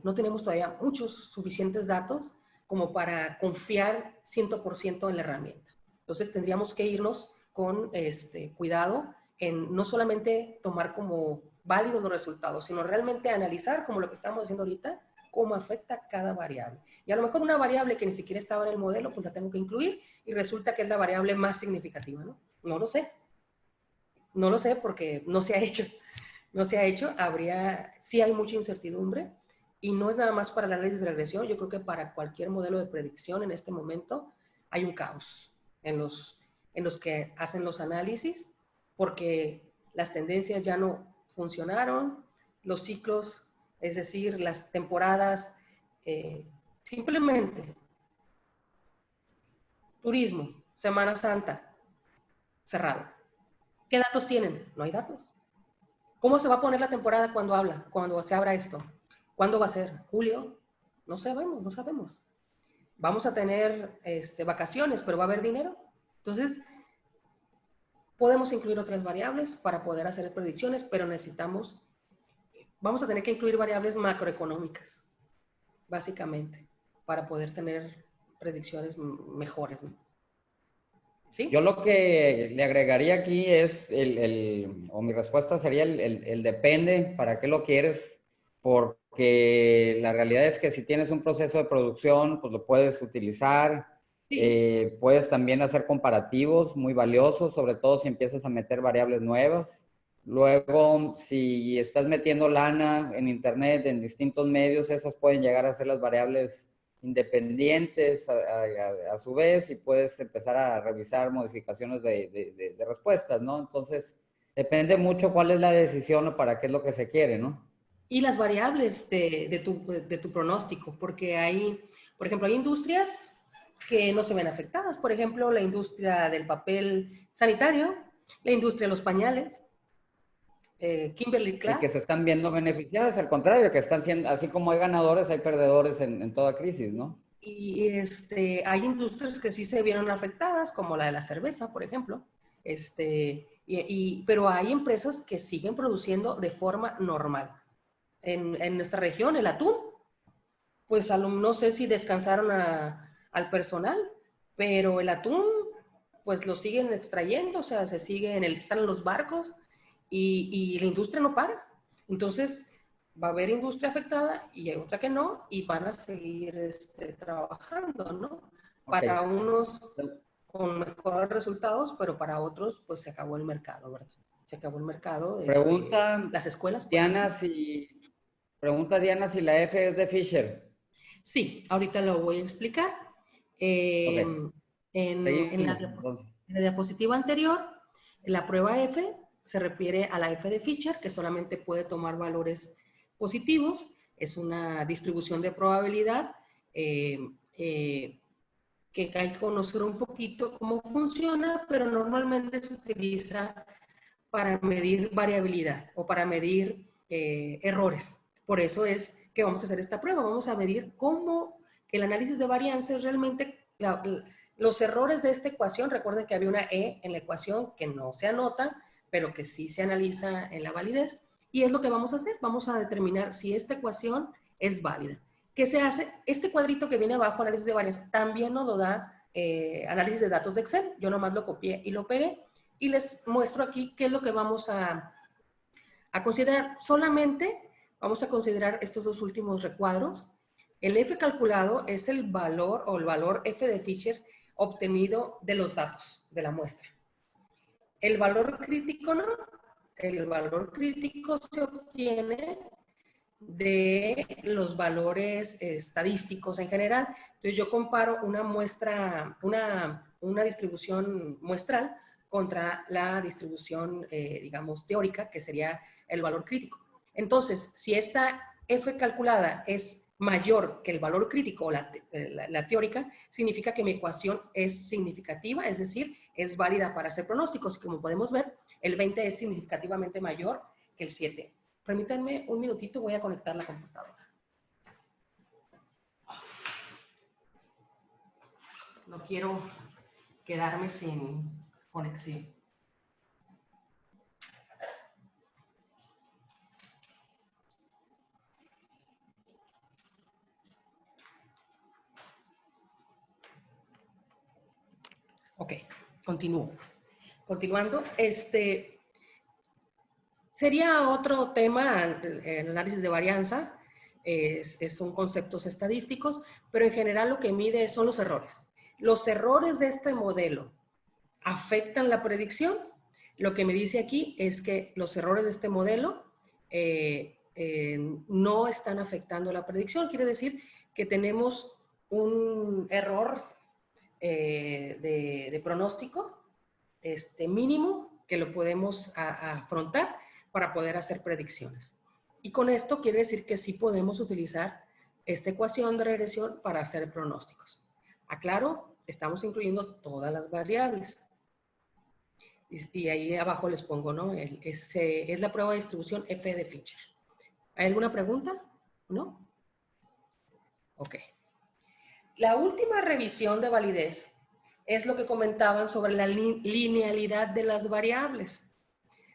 no tenemos todavía muchos suficientes datos como para confiar 100% en la herramienta. Entonces tendríamos que irnos con cuidado en no solamente tomar como válidos los resultados, sino realmente analizar, como lo que estamos haciendo ahorita, cómo afecta cada variable. Y a lo mejor una variable que ni siquiera estaba en el modelo, pues la tengo que incluir y resulta que es la variable más significativa, ¿no? No lo sé. No lo sé porque no se ha hecho. No se ha hecho. Sí hay mucha incertidumbre y no es nada más para el análisis de regresión. Yo creo que para cualquier modelo de predicción en este momento hay un caos en los que hacen los análisis porque las tendencias ya no funcionaron, los ciclos, es decir, las temporadas, simplemente turismo, Semana Santa, cerrado. ¿Qué datos tienen? No hay datos. ¿Cómo se va a poner la temporada cuando se abra esto? ¿Cuándo va a ser? ¿Julio? No sabemos, no sabemos. Vamos a tener vacaciones, pero ¿va a haber dinero? Entonces, podemos incluir otras variables para poder hacer predicciones, pero vamos a tener que incluir variables macroeconómicas, básicamente, para poder tener predicciones mejores, ¿no? ¿Sí? Yo lo que le agregaría aquí es, o mi respuesta sería el depende, ¿para qué lo quieres? Porque la realidad es que si tienes un proceso de producción, pues lo puedes utilizar. Sí. Puedes también hacer comparativos muy valiosos, sobre todo si empiezas a meter variables nuevas. Luego, si estás metiendo lana en internet, en distintos medios, esas pueden llegar a ser las variables independientes a su vez y puedes empezar a revisar modificaciones de respuestas, ¿no? Entonces, depende mucho cuál es la decisión o para qué es lo que se quiere, ¿no? Y las variables de tu pronóstico, porque por ejemplo, hay industrias que no se ven afectadas. Por ejemplo, la industria del papel sanitario, la industria de los pañales, Kimberly-Clark. Y que se están viendo beneficiadas, al contrario, que están siendo, así como hay ganadores, hay perdedores en toda crisis, ¿no? Y hay industrias que sí se vieron afectadas, como la de la cerveza, por ejemplo. Pero hay empresas que siguen produciendo de forma normal. En nuestra región, el atún, pues no sé si descansaron al personal, pero el atún, pues lo siguen extrayendo, o sea, están en los barcos y la industria no para. Entonces, va a haber industria afectada y hay otra que no, y van a seguir trabajando, ¿no? Para unos con mejores resultados, pero para otros, pues se acabó el mercado, ¿verdad? Se acabó el mercado. Pregunta las escuelas. Diana si la F es de Fisher. Sí, ahorita lo voy a explicar. En la diapositiva anterior, la prueba F se refiere a la F de Fisher, que solamente puede tomar valores positivos. Es una distribución de probabilidad que hay que conocer un poquito cómo funciona, pero normalmente se utiliza para medir variabilidad o para medir errores. Por eso es que vamos a hacer esta prueba. Vamos a medir cómo el análisis de varianza es realmente los errores de esta ecuación. Recuerden que había una E en la ecuación que no se anota, pero que sí se analiza en la validez. Y es lo que vamos a hacer. Vamos a determinar si esta ecuación es válida. ¿Qué se hace? Este cuadrito que viene abajo, análisis de varianza, también nos lo da análisis de datos de Excel. Yo nomás lo copié y lo pegué. Y les muestro aquí qué es lo que vamos a considerar. Solamente vamos a considerar estos dos últimos recuadros. El F calculado es el valor o el valor F de Fisher obtenido de los datos de la muestra. El valor crítico no. El valor crítico se obtiene de los valores estadísticos en general. Entonces yo comparo una muestra, una distribución muestral contra la distribución, digamos, teórica, que sería el valor crítico. Entonces, si esta F calculada es mayor que el valor crítico o la teórica, significa que mi ecuación es significativa, es decir, es válida para hacer pronósticos. Y como podemos ver, el 20 es significativamente mayor que el 7. Permítanme un minutito, voy a conectar la computadora. No quiero quedarme sin conexión. Ok, continúo. Continuando, sería otro tema, el análisis de varianza, son conceptos estadísticos, pero en general lo que mide son los errores. Los errores de este modelo afectan la predicción. Lo que me dice aquí es que los errores de este modelo no están afectando la predicción. Quiere decir que tenemos un error de pronóstico mínimo que lo podemos afrontar para poder hacer predicciones. Y con esto quiere decir que sí podemos utilizar esta ecuación de regresión para hacer pronósticos. Aclaro, estamos incluyendo todas las variables. Y ahí abajo les pongo, ¿no? Es la prueba de distribución F de Fisher. ¿Hay alguna pregunta? ¿No? Ok. La última revisión de validez es lo que comentaban sobre la linealidad de las variables.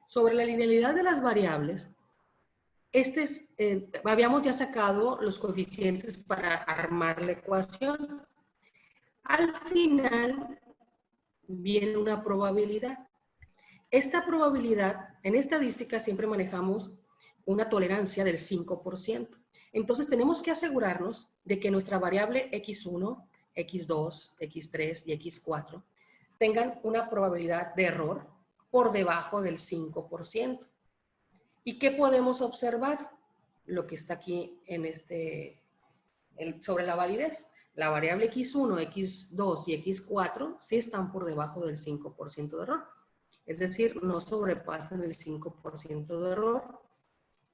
Sobre la linealidad de las variables, habíamos ya sacado los coeficientes para armar la ecuación. Al final viene una probabilidad. Esta probabilidad, en estadística siempre manejamos una tolerancia del 5%. Entonces tenemos que asegurarnos de que nuestra variable X1, X2, X3 y X4 tengan una probabilidad de error por debajo del 5%. ¿Y qué podemos observar? Lo que está aquí en sobre la validez. La variable X1, X2 y X4 sí están por debajo del 5% de error. Es decir, no sobrepasan el 5% de error.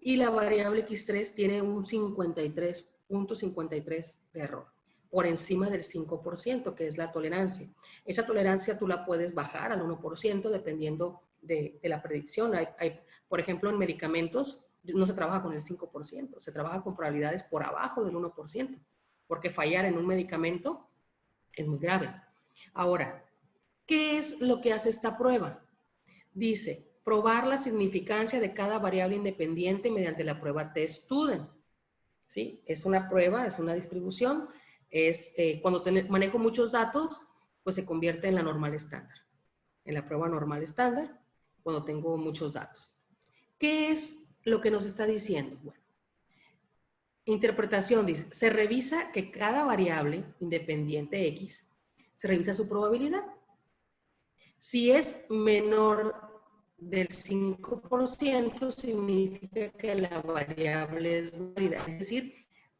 Y la variable X3 tiene un 53.53 de error, por encima del 5%, que es la tolerancia. Esa tolerancia tú la puedes bajar al 1% dependiendo de la predicción. Por ejemplo, en medicamentos no se trabaja con el 5%, se trabaja con probabilidades por abajo del 1%, porque fallar en un medicamento es muy grave. Ahora, ¿qué es lo que hace esta prueba? Dice, probar la significancia de cada variable independiente mediante la prueba test-student. ¿Sí? Es una prueba, es una distribución. Cuando manejo muchos datos, pues se convierte en la normal estándar. En la prueba normal estándar, cuando tengo muchos datos. ¿Qué es lo que nos está diciendo? Bueno, interpretación dice, se revisa que cada variable independiente X, se revisa su probabilidad. Si es menor del 5%, significa que la variable es válida, es decir,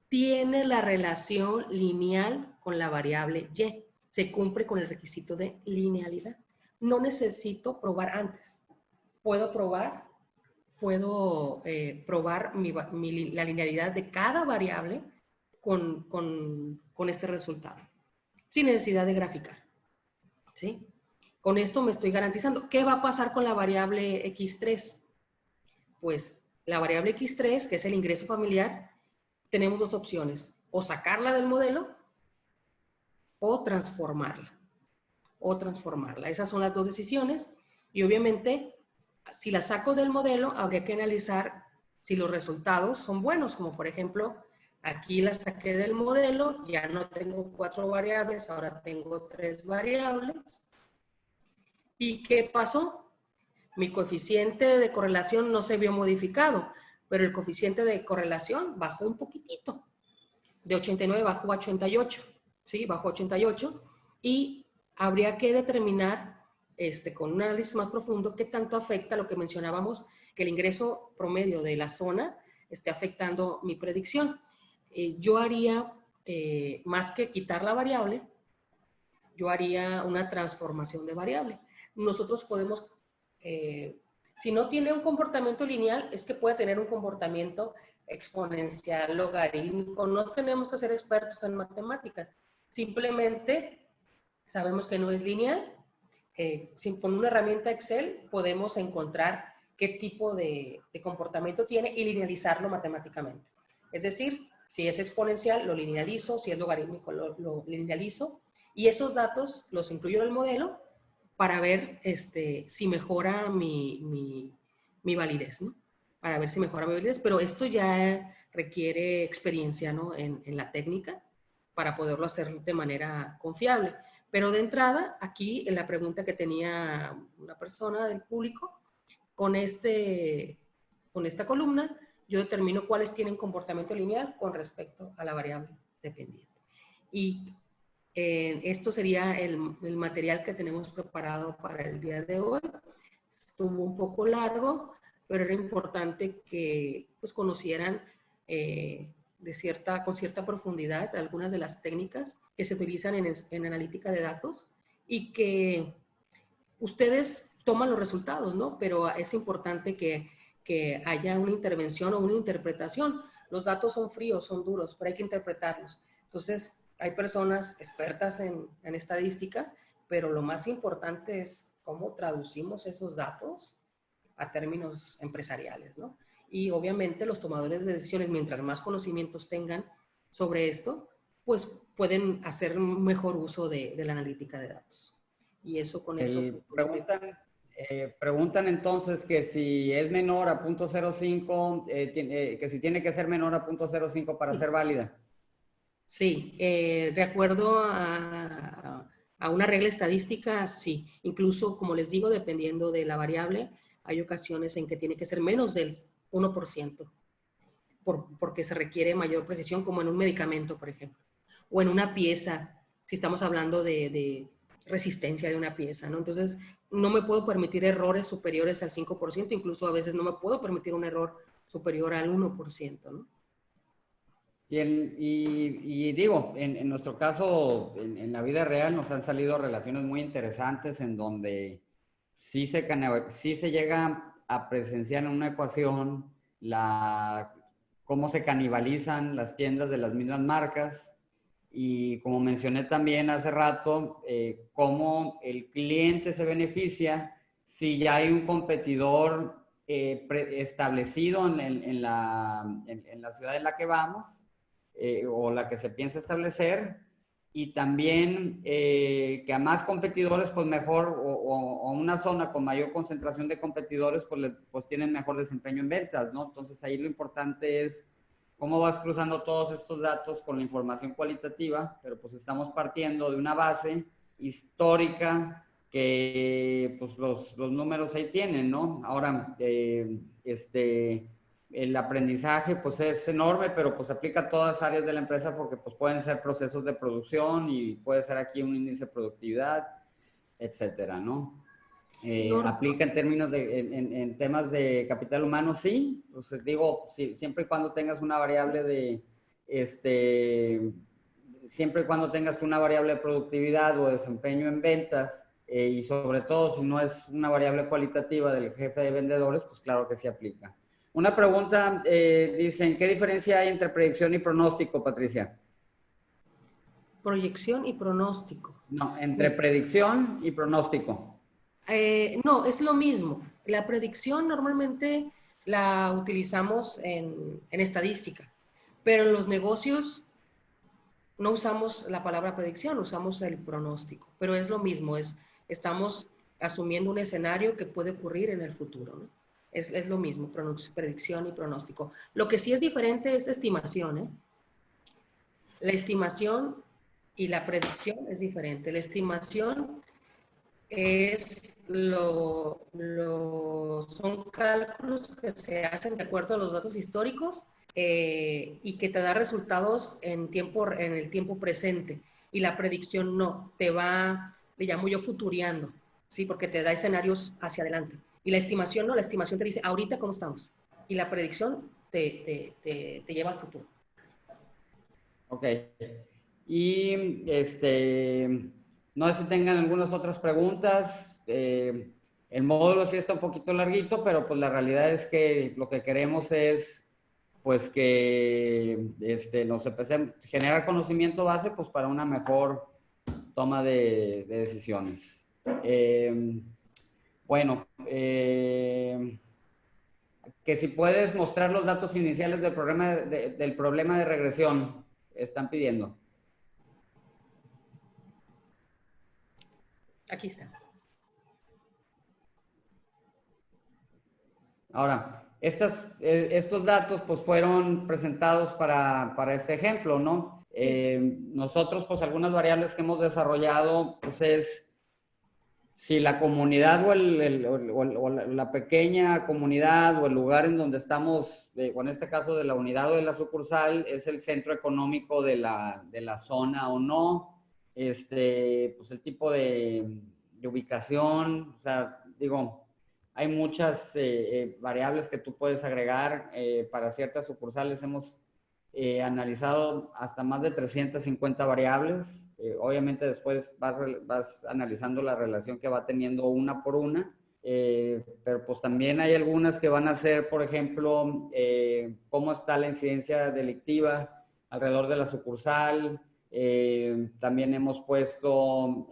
tiene la relación lineal con la variable Y. Se cumple con el requisito de linealidad. No necesito probar antes. Puedo probar la linealidad de cada variable con este resultado, sin necesidad de graficar. ¿Sí? Con esto me estoy garantizando. ¿Qué va a pasar con la variable X3? Pues la variable X3, que es el ingreso familiar, tenemos dos opciones. O sacarla del modelo o transformarla. Esas son las dos decisiones. Y obviamente, si la saco del modelo, habría que analizar si los resultados son buenos. Como por ejemplo, aquí la saqué del modelo, ya no tengo 4 variables, ahora tengo 3 variables. ¿Y qué pasó? Mi coeficiente de correlación no se vio modificado, pero el coeficiente de correlación bajó un poquitito. De 89 bajó a 88. ¿Sí? Bajó a 88. Y habría que determinar, con un análisis más profundo, qué tanto afecta lo que mencionábamos, que el ingreso promedio de la zona esté afectando mi predicción. Yo haría, más que quitar la variable, yo haría una transformación de variable. Nosotros podemos, si no tiene un comportamiento lineal, es que puede tener un comportamiento exponencial, logarítmico. No tenemos que ser expertos en matemáticas. Simplemente sabemos que no es lineal. Con una herramienta Excel podemos encontrar qué tipo de comportamiento tiene y linealizarlo matemáticamente. Es decir, si es exponencial, lo linealizo, si es logarítmico, lo linealizo, y esos datos los incluyo en el modelo para ver si mejora mi validez, ¿no? Para ver si mejora mi validez, pero esto ya requiere experiencia, ¿no? en la técnica para poderlo hacer de manera confiable. Pero de entrada, aquí en la pregunta que tenía una persona del público, con esta columna, yo determino cuáles tienen comportamiento lineal con respecto a la variable dependiente. Y esto sería el material que tenemos preparado para el día de hoy. Estuvo un poco largo, pero era importante que pues, conocieran con cierta profundidad algunas de las técnicas que se utilizan en analítica de datos y que ustedes toman los resultados, ¿no? Pero es importante que haya una intervención o una interpretación. Los datos son fríos, son duros, pero hay que interpretarlos. Entonces, hay personas expertas en estadística, pero lo más importante es cómo traducimos esos datos a términos empresariales, ¿no? Y obviamente los tomadores de decisiones, mientras más conocimientos tengan sobre esto, pues pueden hacer un mejor uso de la analítica de datos. Y eso con eso... Preguntan entonces que si es menor a 0.05, que si tiene que ser menor a 0.05 para ser válida. Sí, de acuerdo a una regla estadística, sí. Incluso, como les digo, dependiendo de la variable, hay ocasiones en que tiene que ser menos del 1%, porque se requiere mayor precisión, como en un medicamento, por ejemplo, o en una pieza, si estamos hablando de resistencia de una pieza, ¿no? Entonces, no me puedo permitir errores superiores al 5%, incluso a veces no me puedo permitir un error superior al 1%, ¿no? Y digo, en nuestro caso, en la vida real nos han salido relaciones muy interesantes en donde sí se llega a presenciar en una ecuación cómo se canibalizan las tiendas de las mismas marcas y como mencioné también hace rato, cómo el cliente se beneficia si ya hay un competidor establecido en la ciudad en la que vamos. O la que se piensa establecer, y también que a más competidores, pues mejor, o una zona con mayor concentración de competidores, pues tienen mejor desempeño en ventas, ¿no? Entonces ahí lo importante es cómo vas cruzando todos estos datos con la información cualitativa, pero pues estamos partiendo de una base histórica que pues los números ahí tienen, ¿no? Ahora, el aprendizaje pues es enorme, pero pues aplica a todas las áreas de la empresa porque pues pueden ser procesos de producción y puede ser aquí un índice de productividad, etcétera, ¿no? Aplica en términos de, en temas de capital humano, sí. Pues digo, sí, siempre y cuando tengas una variable de, siempre y cuando tengas una variable de productividad o desempeño en ventas, y sobre todo si no es una variable cualitativa del jefe de vendedores, pues claro que sí aplica. Una pregunta, dicen, ¿qué diferencia hay entre predicción y pronóstico, Patricia? Proyección y pronóstico. No, entre predicción y pronóstico. No, es lo mismo. La predicción normalmente la utilizamos en estadística, pero en los negocios no usamos la palabra predicción, usamos el pronóstico, pero es lo mismo, estamos asumiendo un escenario que puede ocurrir en el futuro, ¿no? Es lo mismo, predicción y pronóstico. Lo que sí es diferente es estimación, ¿eh? La estimación y la predicción es diferente. La estimación son cálculos que se hacen de acuerdo a los datos históricos y que te da resultados en el tiempo presente. Y la predicción no, le llamo yo futuriando, ¿sí? Porque te da escenarios hacia adelante. Y la estimación no, la estimación te dice ahorita cómo estamos. Y la predicción te lleva al futuro. Ok. Y no sé si tengan algunas otras preguntas. El módulo sí está un poquito larguito, pero pues la realidad es que lo que queremos es pues que nos empecemos a generar conocimiento base pues para una mejor toma de decisiones. Bueno, que si puedes mostrar los datos iniciales del problema de regresión, están pidiendo. Aquí está. Ahora, estos datos pues fueron presentados para este ejemplo, ¿no? Nosotros pues algunas variables que hemos desarrollado pues es si la comunidad o la pequeña comunidad o el lugar en donde estamos, o en este caso de la unidad o de la sucursal, es el centro económico de la zona o no, pues el tipo de ubicación, o sea, digo, hay muchas variables que tú puedes agregar para ciertas sucursales. Hemos analizado hasta más de 350 variables. Obviamente después vas analizando la relación que va teniendo una por una, pero pues también hay algunas que van a ser, por ejemplo, cómo está la incidencia delictiva alrededor de la sucursal. También hemos puesto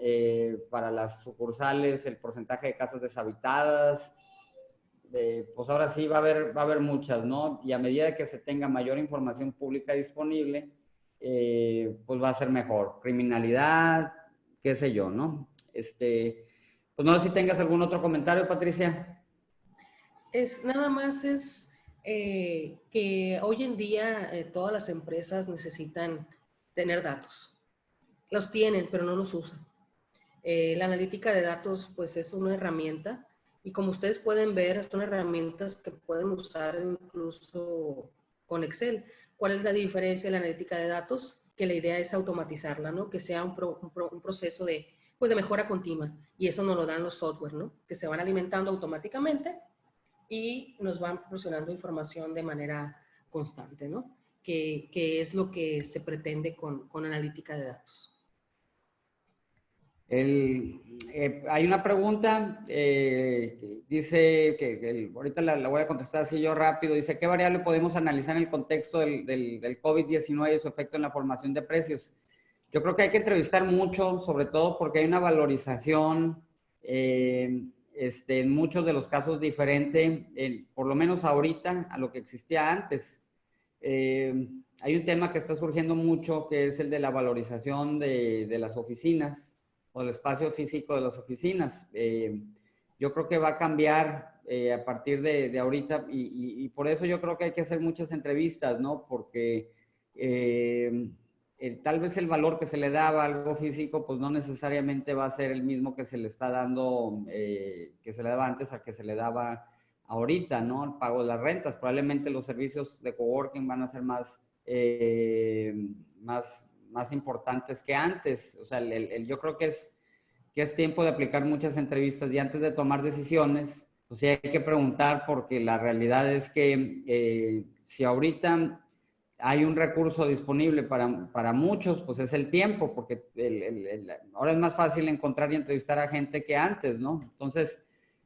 para las sucursales el porcentaje de casas deshabitadas. Pues ahora sí va a haber muchas, ¿no? Y a medida que se tenga mayor información pública disponible, pues va a ser mejor. Criminalidad, qué sé yo, ¿no? Pues no sé si tengas algún otro comentario, Patricia. Nada más que hoy en día todas las empresas necesitan tener datos. Los tienen, pero no los usan. La analítica de datos, pues, es una herramienta y como ustedes pueden ver, son herramientas que pueden usar incluso con Excel. ¿Cuál es la diferencia de la analítica de datos? Que la idea es automatizarla, ¿no? Que sea un proceso de mejora continua. Y eso nos lo dan los software, ¿no? Que se van alimentando automáticamente y nos van proporcionando información de manera constante, ¿no? Que es lo que se pretende con analítica de datos. Hay una pregunta, que dice que ahorita la voy a contestar así yo rápido. Dice, ¿qué variable podemos analizar en el contexto del COVID-19 y su efecto en la formación de precios? Yo creo que hay que entrevistar mucho, sobre todo porque hay una valorización en muchos de los casos diferente, por lo menos ahorita, a lo que existía antes. Hay un tema que está surgiendo mucho, que es el de la valorización de las oficinas o el espacio físico de las oficinas. Yo creo que va a cambiar a partir de ahorita y por eso yo creo que hay que hacer muchas entrevistas, ¿no? Porque tal vez el valor que se le daba a algo físico, pues no necesariamente va a ser el mismo que se le está dando, que se le daba antes a que se le daba ahorita, ¿no? El pago de las rentas. Probablemente los servicios de coworking van a ser más importantes que antes. O sea, yo creo que es tiempo de aplicar muchas entrevistas y antes de tomar decisiones, pues sí hay que preguntar, porque la realidad es que si ahorita hay un recurso disponible para muchos, pues es el tiempo, porque ahora es más fácil encontrar y entrevistar a gente que antes, ¿no? Entonces,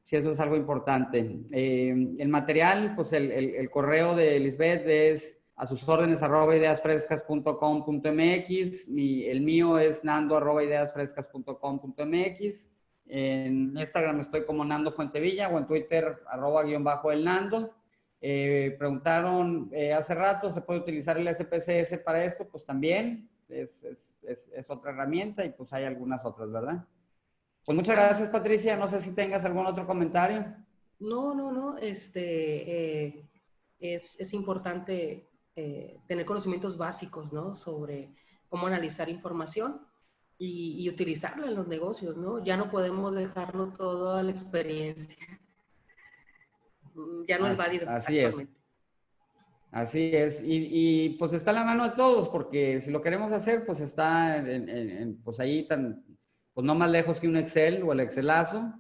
sí, eso es algo importante. El material, pues el correo de Lisbeth es a sus órdenes @ideasfrescas.com.mx. El mío es nando@ideasfrescas.com.mx. En Instagram estoy como Nando Fuentevilla o en Twitter @_elnando. Preguntaron hace rato, ¿se puede utilizar el SPSS para esto? Pues también es otra herramienta y pues hay algunas otras, ¿verdad? Pues muchas gracias, Patricia. No sé si tengas algún otro comentario. No. Es importante tener conocimientos básicos, ¿no? Sobre cómo analizar información y utilizarla en los negocios, ¿no? Ya no podemos dejarlo todo a la experiencia. Ya no es válido actualmente. Así es. Y pues está en la mano de todos, porque si lo queremos hacer, pues está pues ahí pues no más lejos que un Excel o el Excelazo.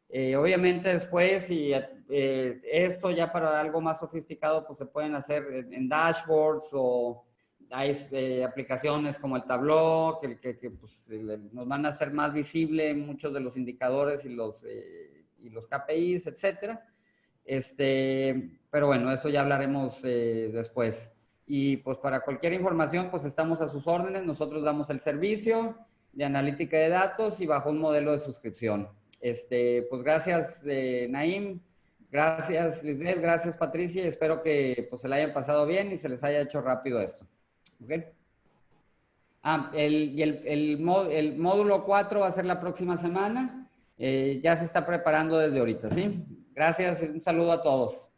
Obviamente después, y esto ya para algo más sofisticado, pues se pueden hacer en dashboards, o hay aplicaciones como el Tableau, que pues, nos van a hacer más visible muchos de los indicadores y los KPIs, etcétera. Pero bueno, eso ya hablaremos después. Y pues para cualquier información, pues estamos a sus órdenes. Nosotros damos el servicio de analítica de datos y bajo un modelo de suscripción. Pues gracias, Naim. Gracias, Lisbeth. Gracias, Patricia. Espero que pues, se la hayan pasado bien y se les haya hecho rápido esto. ¿Ok? El módulo 4 va a ser la próxima semana. Ya se está preparando desde ahorita, ¿sí? Gracias y un saludo a todos.